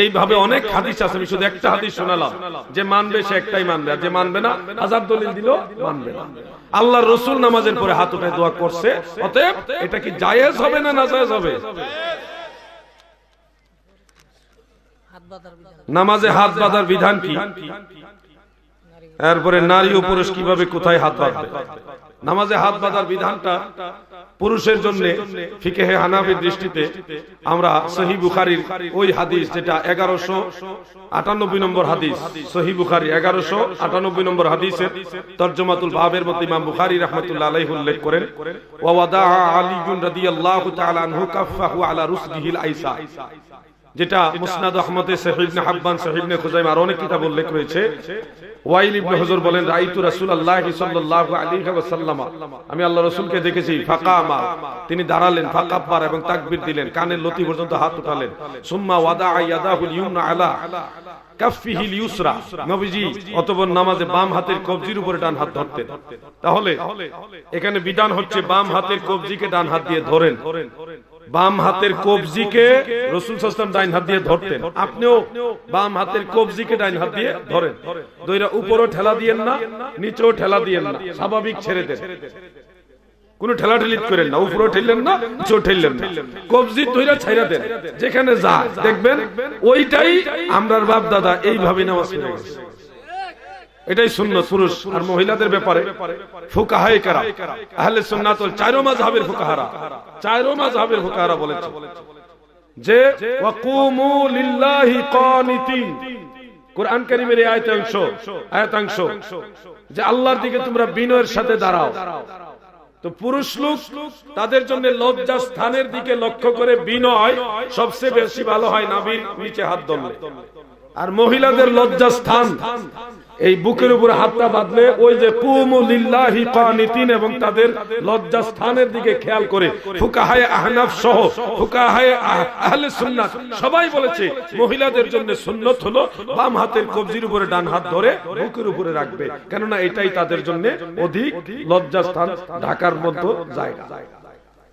এইভাবে অনেক হাদিস আছে, আমি শুধু একটা হাদিস শোনালাম, যে মানবে সে একটাই মানবে, আর যে মানবে না হাজার দলিল দিল মানবে না। আল্লাহর রাসূল নামাজের পরে হাত উঠায় দোয়া করছে, অতএব এটা কি জায়েজ হবে না নাজায়েজ হবে? নামাজে হাত বাঁধার বিধান কি? এরপরে নারী ও পুরুষ কিভাবে কোথায় হাত বাঁধবে? নামাজে হাত বাঁধার বিধানটা পুরুষের জন্য ফিকহে হানাফির দৃষ্টিতে আমরা সহিহ বুখারীর ওই হাদিস, যেটা 1198 নম্বর হাদিস, সহিহ বুখারী 1198 নম্বর হাদিসের তরজমাতুল বাবের মধ্যে ইমাম বুখারী রাহমাতুল্লাহ আলাইহি উল্লেখ করেন, ওয়া ওয়াদা আলী রাদিয়াল্লাহু তাআলা আনহু কাফাহু আলা রুসদিহিল আইসা, যেটা মুসনাদ আহমদে সহিহ ইবনে হিব্বান, সহিহ ইবনে খুজাইমা আর অনেক কিতাব উল্লেখ রয়েছে। ওয়াইল ইবনে হুজুর বলেন, রাইতু রাসূলুল্লাহি সাল্লাল্লাহু আলাইহি ওয়াসাল্লাম, আমি আল্লাহর রাসূলকে দেখেছি, ফাকামা, তিনি দাঁড়ালেন, ফাকাব্বার, এবং তাকবীর দিলেন, কানের লতি পর্যন্ত হাত উঠালেন, সুম্মা ওয়াদা ইয়াদাহুল ইউমনা আলা কাফিহিল ইউসরা, নবীজি অতঃপর নামাজে বাম হাতের কবজির উপরে ডান হাত ধরতেন। তাহলে এখানে বিধান হচ্ছে বাম হাতের কবজিকে ডান হাত দিয়ে ধরেন, বাম হাতের কবজিকে রাসূল সাল্লাল্লাহু আলাইহি ওয়াসাল্লাম ডান হাত দিয়ে ধরতেন, আপনিও বাম হাতের কবজিকে ডান হাত দিয়ে ধরেন, দুইটা উপরও ঠেলা দিয়েন না, নিচেও ঠেলা দিয়েন না, স্বাভাবিক ছেড়ে দেন, কোন ঠেলাঠেলি করেন না, উপরও ঠেললেন না, নিচেও ঠেললেন না, কবজি ধইরা ছাইরা দেন, যেখানে যায় দেখবেন ওইটাই আমরার বাপ দাদা এইভাবে নামাজ পড়ে গেছে। এটাই সুন্নাত পুরুষ আর মহিলাদের ব্যাপারে ফুকাহায়ে কেরাম আহলে সুন্নাত ওয়াল চারো মাযহাবের ফুকাহারা বলেছে যে ওয়াকুমু লিল্লাহি কানিতিন, কুরআন কারীমের এই আয়াতাংশ যে আল্লাহর দিকে তোমরা বিনয়ের সাথে দাঁড়াও। তো পুরুষ লোক তাদের জন্য লজ্জা স্থানের দিকে লক্ষ্য করে বিনয় সবচেয়ে বেশি ভালো হয় নাভির নিচে হাত ধরলে, আর মহিলাদের লজ্জা স্থান এই বুকের উপরে হাতটা বাঁধলে ওই যে কুমু লিল্লাহি কানিতিন, এবং তাদের লজ্জা স্থানের দিকে খেয়াল করে ফুকাহায়ে আহনাফ সহ ফুকাহায়ে আহলে সুন্নাত সবাই বলেছে মহিলাদের জন্য সুন্নাত হলো বাম হাতের কবজির উপরে ডান হাত ধরে বুকের উপরে রাখবে, কেননা এটাই তাদের জন্য অধিক লজ্জা স্থান ঢাকার মতো জায়গা।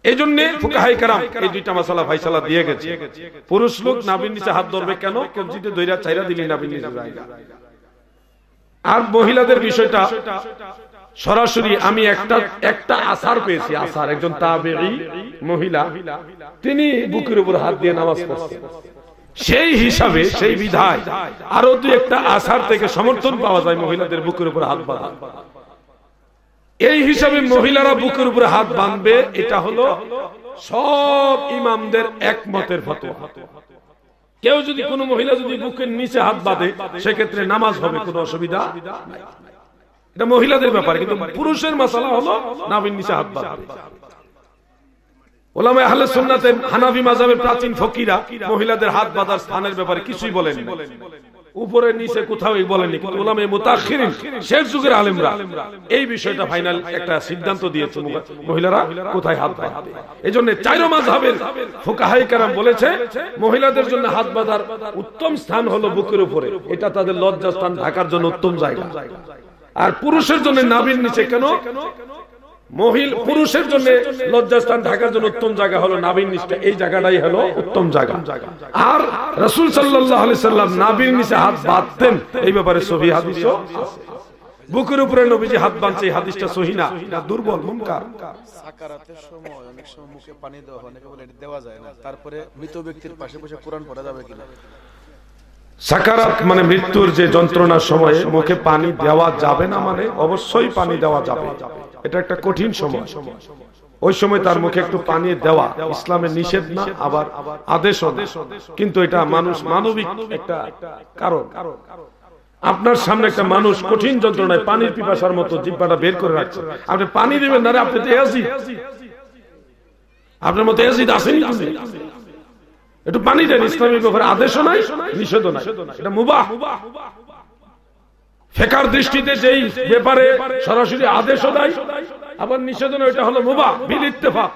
এই জন্য ফুকাহায়ে কেরাম এই দুইটা মাসালা ফায়সালা দিয়ে গেছে। পুরুষ লোক নাভির নিচে হাত ধরবে কেন? কবজিতে দইরা চাইরা দিলি নাভির নিচে জায়গা। আর মহিলাদের বিষয়টা সরাসরি আমি একটা আসার পেয়েছি, আসার একজন তাবেঈ মহিলা, তিনি বুকের উপর হাত দিয়ে নামাজ পড়ছেন, সেই হিসাবে সেই বিধায় আরো দুই একটা আসার থেকে সমর্থন পাওয়া যায় মহিলাদের বুকের উপর হাত বাঁধা। এই হিসাবে মহিলারা বুকের উপরে হাত বাঁধবে, এটা হলো সব ইমামদের একমতের ফতোয়া। কেউ যদি কোন মহিলা যদি বুকের নিচে হাত বাঁধে সেক্ষেত্রে নামাজ হবে, কোনো অসুবিধা নাই, এটা মহিলাদের ব্যাপার। কিন্তু পুরুষের মাসালা হলো নাভির নিচে হাত বাঁধবে। উলামায়ে আহলে সুন্নাতের হানাফি মাযহাবের প্রাচীন ফকিরা মহিলাদের হাত বাঁধার স্থানের ব্যাপারে কিছুই বলেন না, উপরে নিচে কোথাওই বলেননি, কিন্তু উলামায়ে মুতাআখিরিন শেষ যুগের আলেমরা এই বিষয়টা ফাইনাল একটা সিদ্ধান্ত দিয়েছে মহিলারা কোথায় হাত বাঁধবে। এজন্য চারো মাযহাবের ফুকাহায়ে কেরাম বলেছে মহিলাদের জন্য হাত বাঁধার উত্তম স্থান হলো বুকের উপরে, এটা তাদের লজ্জা স্থান ঢাকার জন্য উত্তম জায়গা। আর পুরুষের জন্য নাভির নিচে কেন? পুরুষের জন্য লজ্জাস্থান ঢাকার জন্য উত্তম জায়গা হলো নাভির নিচে, এই জায়গাটাই হলো উত্তম জায়গা। আর রাসূল সাল্লাল্লাহু আলাইহি সাল্লাম নাভির নিচে হাত বাঁধতেন, এই ব্যাপারে সহিহ হাদিসও আছে। বুকের উপরে নবীজি হাত বাঁধছে, এই হাদিসটা সহিহ না, এটা দুর্বল মুনকার। সাকারাতের সময় অনেক সময় মুখে পানি দেওয়া হয়, অনেকে বলে এটা দেওয়া যায় না, তারপরে মৃত ব্যক্তির পাশে বসে কোরআন পড়া যাবে কিনা? সাকারাত মানে মৃত্যুর যে যন্ত্রণার সময়ে মুখে পানি দেওয়া যাবে না, মানে অবশ্যই পানি দেওয়া যাবে, এটা একটা কঠিন সময়, ওই সময় তার মুখে একটু পানি দেওয়া ইসলামের নিষেধ না, আবার আদেশও না, কিন্তু এটা মানবিক একটা কারণ। আপনার সামনে একটা মানুষ কঠিন যন্ত্রণায় পানির পিপাসার মতো জিহ্বাটা বের করে রাখছে, আপনি পানি দিবেন না রে, আপনি তো এজিদ, আপনার মতো এজিদ আসেনি, একটু পানি দেন, ইসলামিক ব্যাপারে আদেশও নাই নিষেধও নাই, এটা মুবাহ। ফিকহের দৃষ্টিতে যেই ব্যাপারে সরাসরি আদেশও নাই আবার নিষেধও নাই, এটা হলো মুবাহ বিল ইত্তেফাক।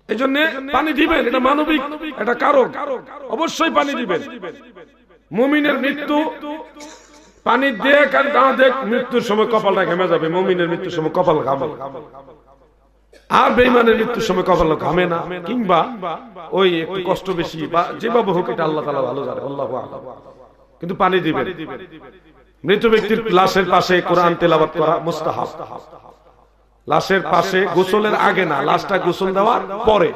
এজন্য পানি দিবেন, এটা মানবিক এটা কারণ, অবশ্যই পানি দিবেন। মুমিনের মৃত্যু পানি দেখ আর না দেখ, মৃত্যুর সময় কপালটা ঘেমে যাবে, মুমিনের মৃত্যুর সময় কপাল ঘামে। আর বেঈমানের মৃত্যুর সময় কপাল ঘামে না, কিংবা ওই একটু কষ্ট বেশি বা যেভাবে হোক এটা আল্লাহ তাআলা ভালো জানে, আল্লাহু আ'লাম। কিন্তু পানি দিবেন। মৃত ব্যক্তির লাশের পাশে কোরআন তেলাওয়াত করা মুস্তাহাব। লাশের পাশে গোসলের আগে না, লাশটা গোসল দেওয়ার পরে।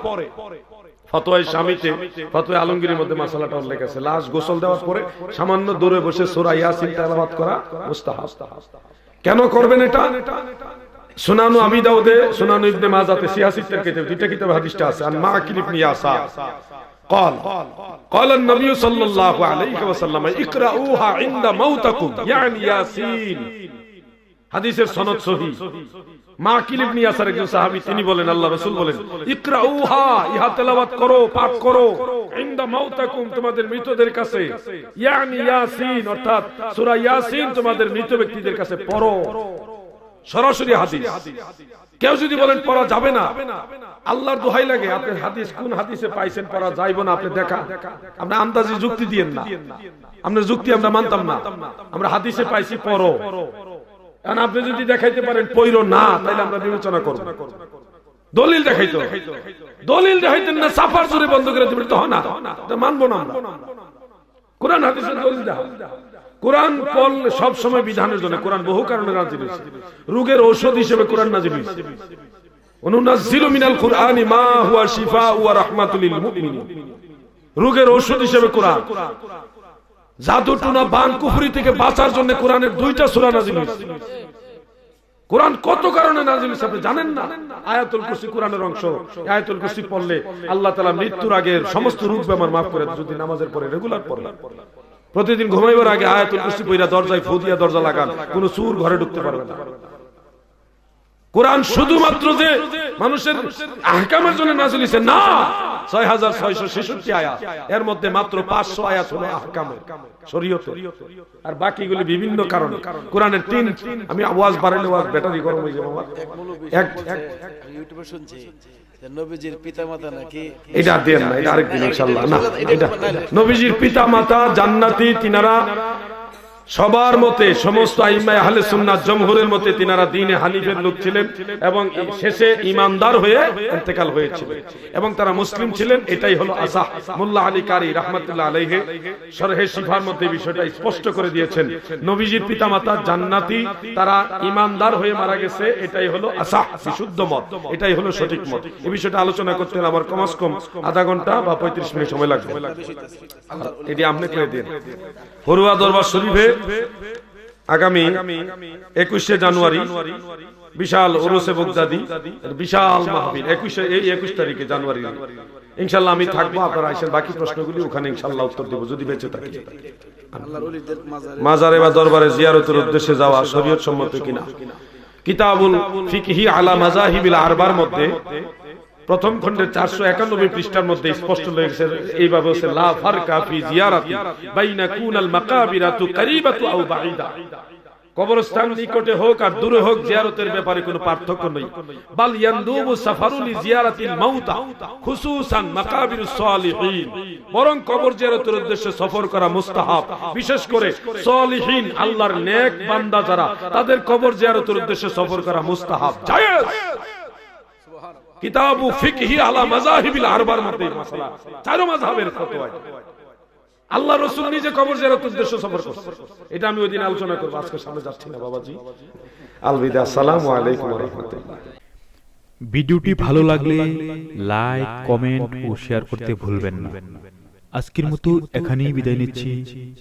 ফতোয়া শামীতে, ফতোয়া আলমগীরের মধ্যে মাসালাটা উল্লেখ আছে, লাশ গোসল দেওয়ার পরে সামান্য দূরে বসে সূরা ইয়াসিন তেলাওয়াত করা মুস্তাহাব। কেন করবেন এটা? সুনানু আবি দাউদে, সুনানু ইবনে মাজাতে, সিয়াসিতের কিতাব, দুইটা কিতাবে হাদিসটা আছে। আন মাকিল ইবনে ইয়াসার قال قال النبي صلى الله عليه وسلم اقرؤوها عند موتكم يعني ياسين। হাদিসের সনদ সহিহ। মাকিল ইবনে ইয়াসার একজন সাহাবী, তিনি বলেন আল্লাহ রাসূল বলেন ইকরাউহা, ইহা তেলাওয়াত করো, পাঠ করো, ইনদা মাউতাকুম, তোমাদের মৃতদের কাছে, ইয়ানি ইয়াসিন, অর্থাৎ সূরা ইয়াসিন তোমাদের মৃত ব্যক্তিদের কাছে পড়ো। সরাসরি হাদিস। কেউ যদি বলেন পড়া যাবে না, আল্লাহর দোহাই লাগে, আপনি হাদিস কোন হাদিসে পাইছেন পড়া যাইবো না, আপনি দেখা, আপনি আন্দাজি যুক্তি দিয়েন না, আপনার যুক্তি আমরা মানতাম না, আমরা হাদিসে পাইছি পড়ো। কারণ আপনি যদি দেখাইতে পারেন পড়ো না, তাহলে আমরা বিবেচনা করব। দলিল দেখাইতে, দলিল দেখাইতেন না, সাফার জুড়ে বন্ধ করে দিবেন, তো হয় না, এটা মানবো না আমরা। কোরআন হাদিসের দলিল দেখা। কোরআন পড়লে সব সময় বিধানের জন্য, কোরআন বহু কারণে নাযিল হয়েছে। রোগের ঔষধ হিসেবে কোরআন নাযিল হয়েছে। অনুনাজ্জিলু মিনাল কুরআনি মা হুয়া শিফাউ ওয়া রাহমাতুল লিল মুমিনিন। রোগের ঔষধ হিসেবে কোরআন। জাদু টুনা বান কুফরি থেকে বাঁচার জন্য কোরআনের 2টা সূরা নাযিল হয়েছে। কোরআন কত কারণে নাযিল হয়েছে আপনি জানেন না? আয়াতুল কুরসি কোরআনের অংশ। আয়াতুল কুরসি পড়লে আল্লাহ তাআলা মৃত্যুর আগে সমস্ত রোগ বেমার মাফ করে, যদি নামাজের পরে রেগুলার পড়েন। প্রতিদিন ঘুমাইবার আগে আয়াতুল কুরসি পড়া, দরজায় ফু দিয়া দরজা লাগান, কোন চোর ঘরে ঢুকতে পারবে না। কোরআন শুধুমাত্র যে মানুষের আহকামের জন্য নাযিল হয়েছে না, 6666 আয়াত, এর মধ্যে মাত্র 500 আয়াত হলো আহকামের, শরীয়তের, আর বাকিগুলি বিভিন্ন কারণে। কোরআনের 3, আমি আওয়াজ বাড়াইলে ওয়াজ ব্যাটারি গরম হয়ে যাবে আমার। এক ইউটিউবে শুনছি নবীজির পিতামাতা নাকি, এটা দেন না, এটা আরেকদিন ইনশাআল্লাহ। না, এটা নবীজির পিতামাতা জান্নাতি, তিনারা সবার মতে, সমস্ত আইম্মায়ে আহলে সুন্নাত জমহুরের মতে তিনারা দ্বীনে হানিফের লোক ছিলেন এবং শেষে ঈমানদার হয়ে ইন্তেকাল হয়েছিল এবং তারা মুসলিম ছিলেন। এটাই হলো আসাহ। মোল্লা আলী কারি রাহমাতুল্লাহ আলাইহি শরহে শিফার মধ্যে বিষয়টা স্পষ্ট করে দিয়েছেন। নবীজির পিতামাতা জান্নাতি, তারা ঈমানদার হয়ে মারা গেছে, এটাই হলো আসাহ, বিশুদ্ধ মত, এটাই হলো সঠিক মত। এই বিষয়টা আলোচনা করতে আমার কমস কম আধা ঘন্টা বা 35 মিনিট সময় লাগবে। এটি আপনি করে দিন। ফরুয়া দরবার শরীফে আগামী 21শে জানুয়ারি বিশাল উরুসে বগদাদি, বিশাল মাহফিল 21 তারিখে জানুয়ারি ইনশাআল্লাহ আমি থাকবো। আপনারা আসেন, বাকি প্রশ্নগুলি ওখানে ইনশাআল্লাহ উত্তর দেব যদি বেঁচে থাকি। আল্লাহর ওলিদের মাজারে বা দরবারে জিয়ারতের উদ্দেশ্যে যাওয়া শরীয়ত সম্মত কিনা? কিতাবুল ফিকহি আলা মাযাহিবিল আরবার মধ্যে প্রথম খণ্ডের 491 পৃষ্ঠার মধ্যে স্পষ্ট লেগেছে এইভাবে হচ্ছে লা ফারকা ফি জিয়ারাতি বাইনা কুনাল মাকাবিরাতু কারিবাতু আও বাঈদা। কবরস্থান নিকটে হোক আর দূরে হোক, জিয়ারতের ব্যাপারে কোনো পার্থক্য নেই। বাল ইয়ানদুবু সাফারুল জিয়ারাতিল মাউতা খুসুসান মাকাবিরুস সালিহিন, বরং কবর জিয়ারতের উদ্দেশ্যে সফর করা মুস্তাহাব, বিশেষ করে সালিহিন আল্লাহর নেক বান্দা যারা, তাদের কবর জিয়ারতের উদ্দেশ্যে সফর করা মুস্তাহাব, জায়েজ। কিতাবু ফিকহি আলা মাযাহিবিল আরবার মধ্যে মাসালা, চার মাযহাবের ফতোয়া। আল্লাহ রাসূল নিজে কবর জিয়ারতের উদ্দেশ্যে সফর করছেন, এটা আমি ওইদিন আলোচনা করব, আজকে সামনে যাচ্ছি না বাবাজি। আলবিদা, আসসালামু আলাইকুম ওয়া রাহমাতুল্লাহ। ভিডিওটি ভালো লাগলে লাইক, কমেন্ট ও শেয়ার করতে ভুলবেন না। আজকের মতো এখানেই বিদায় নিচ্ছি।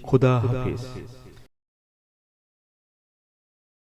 খোদা হাফেজ।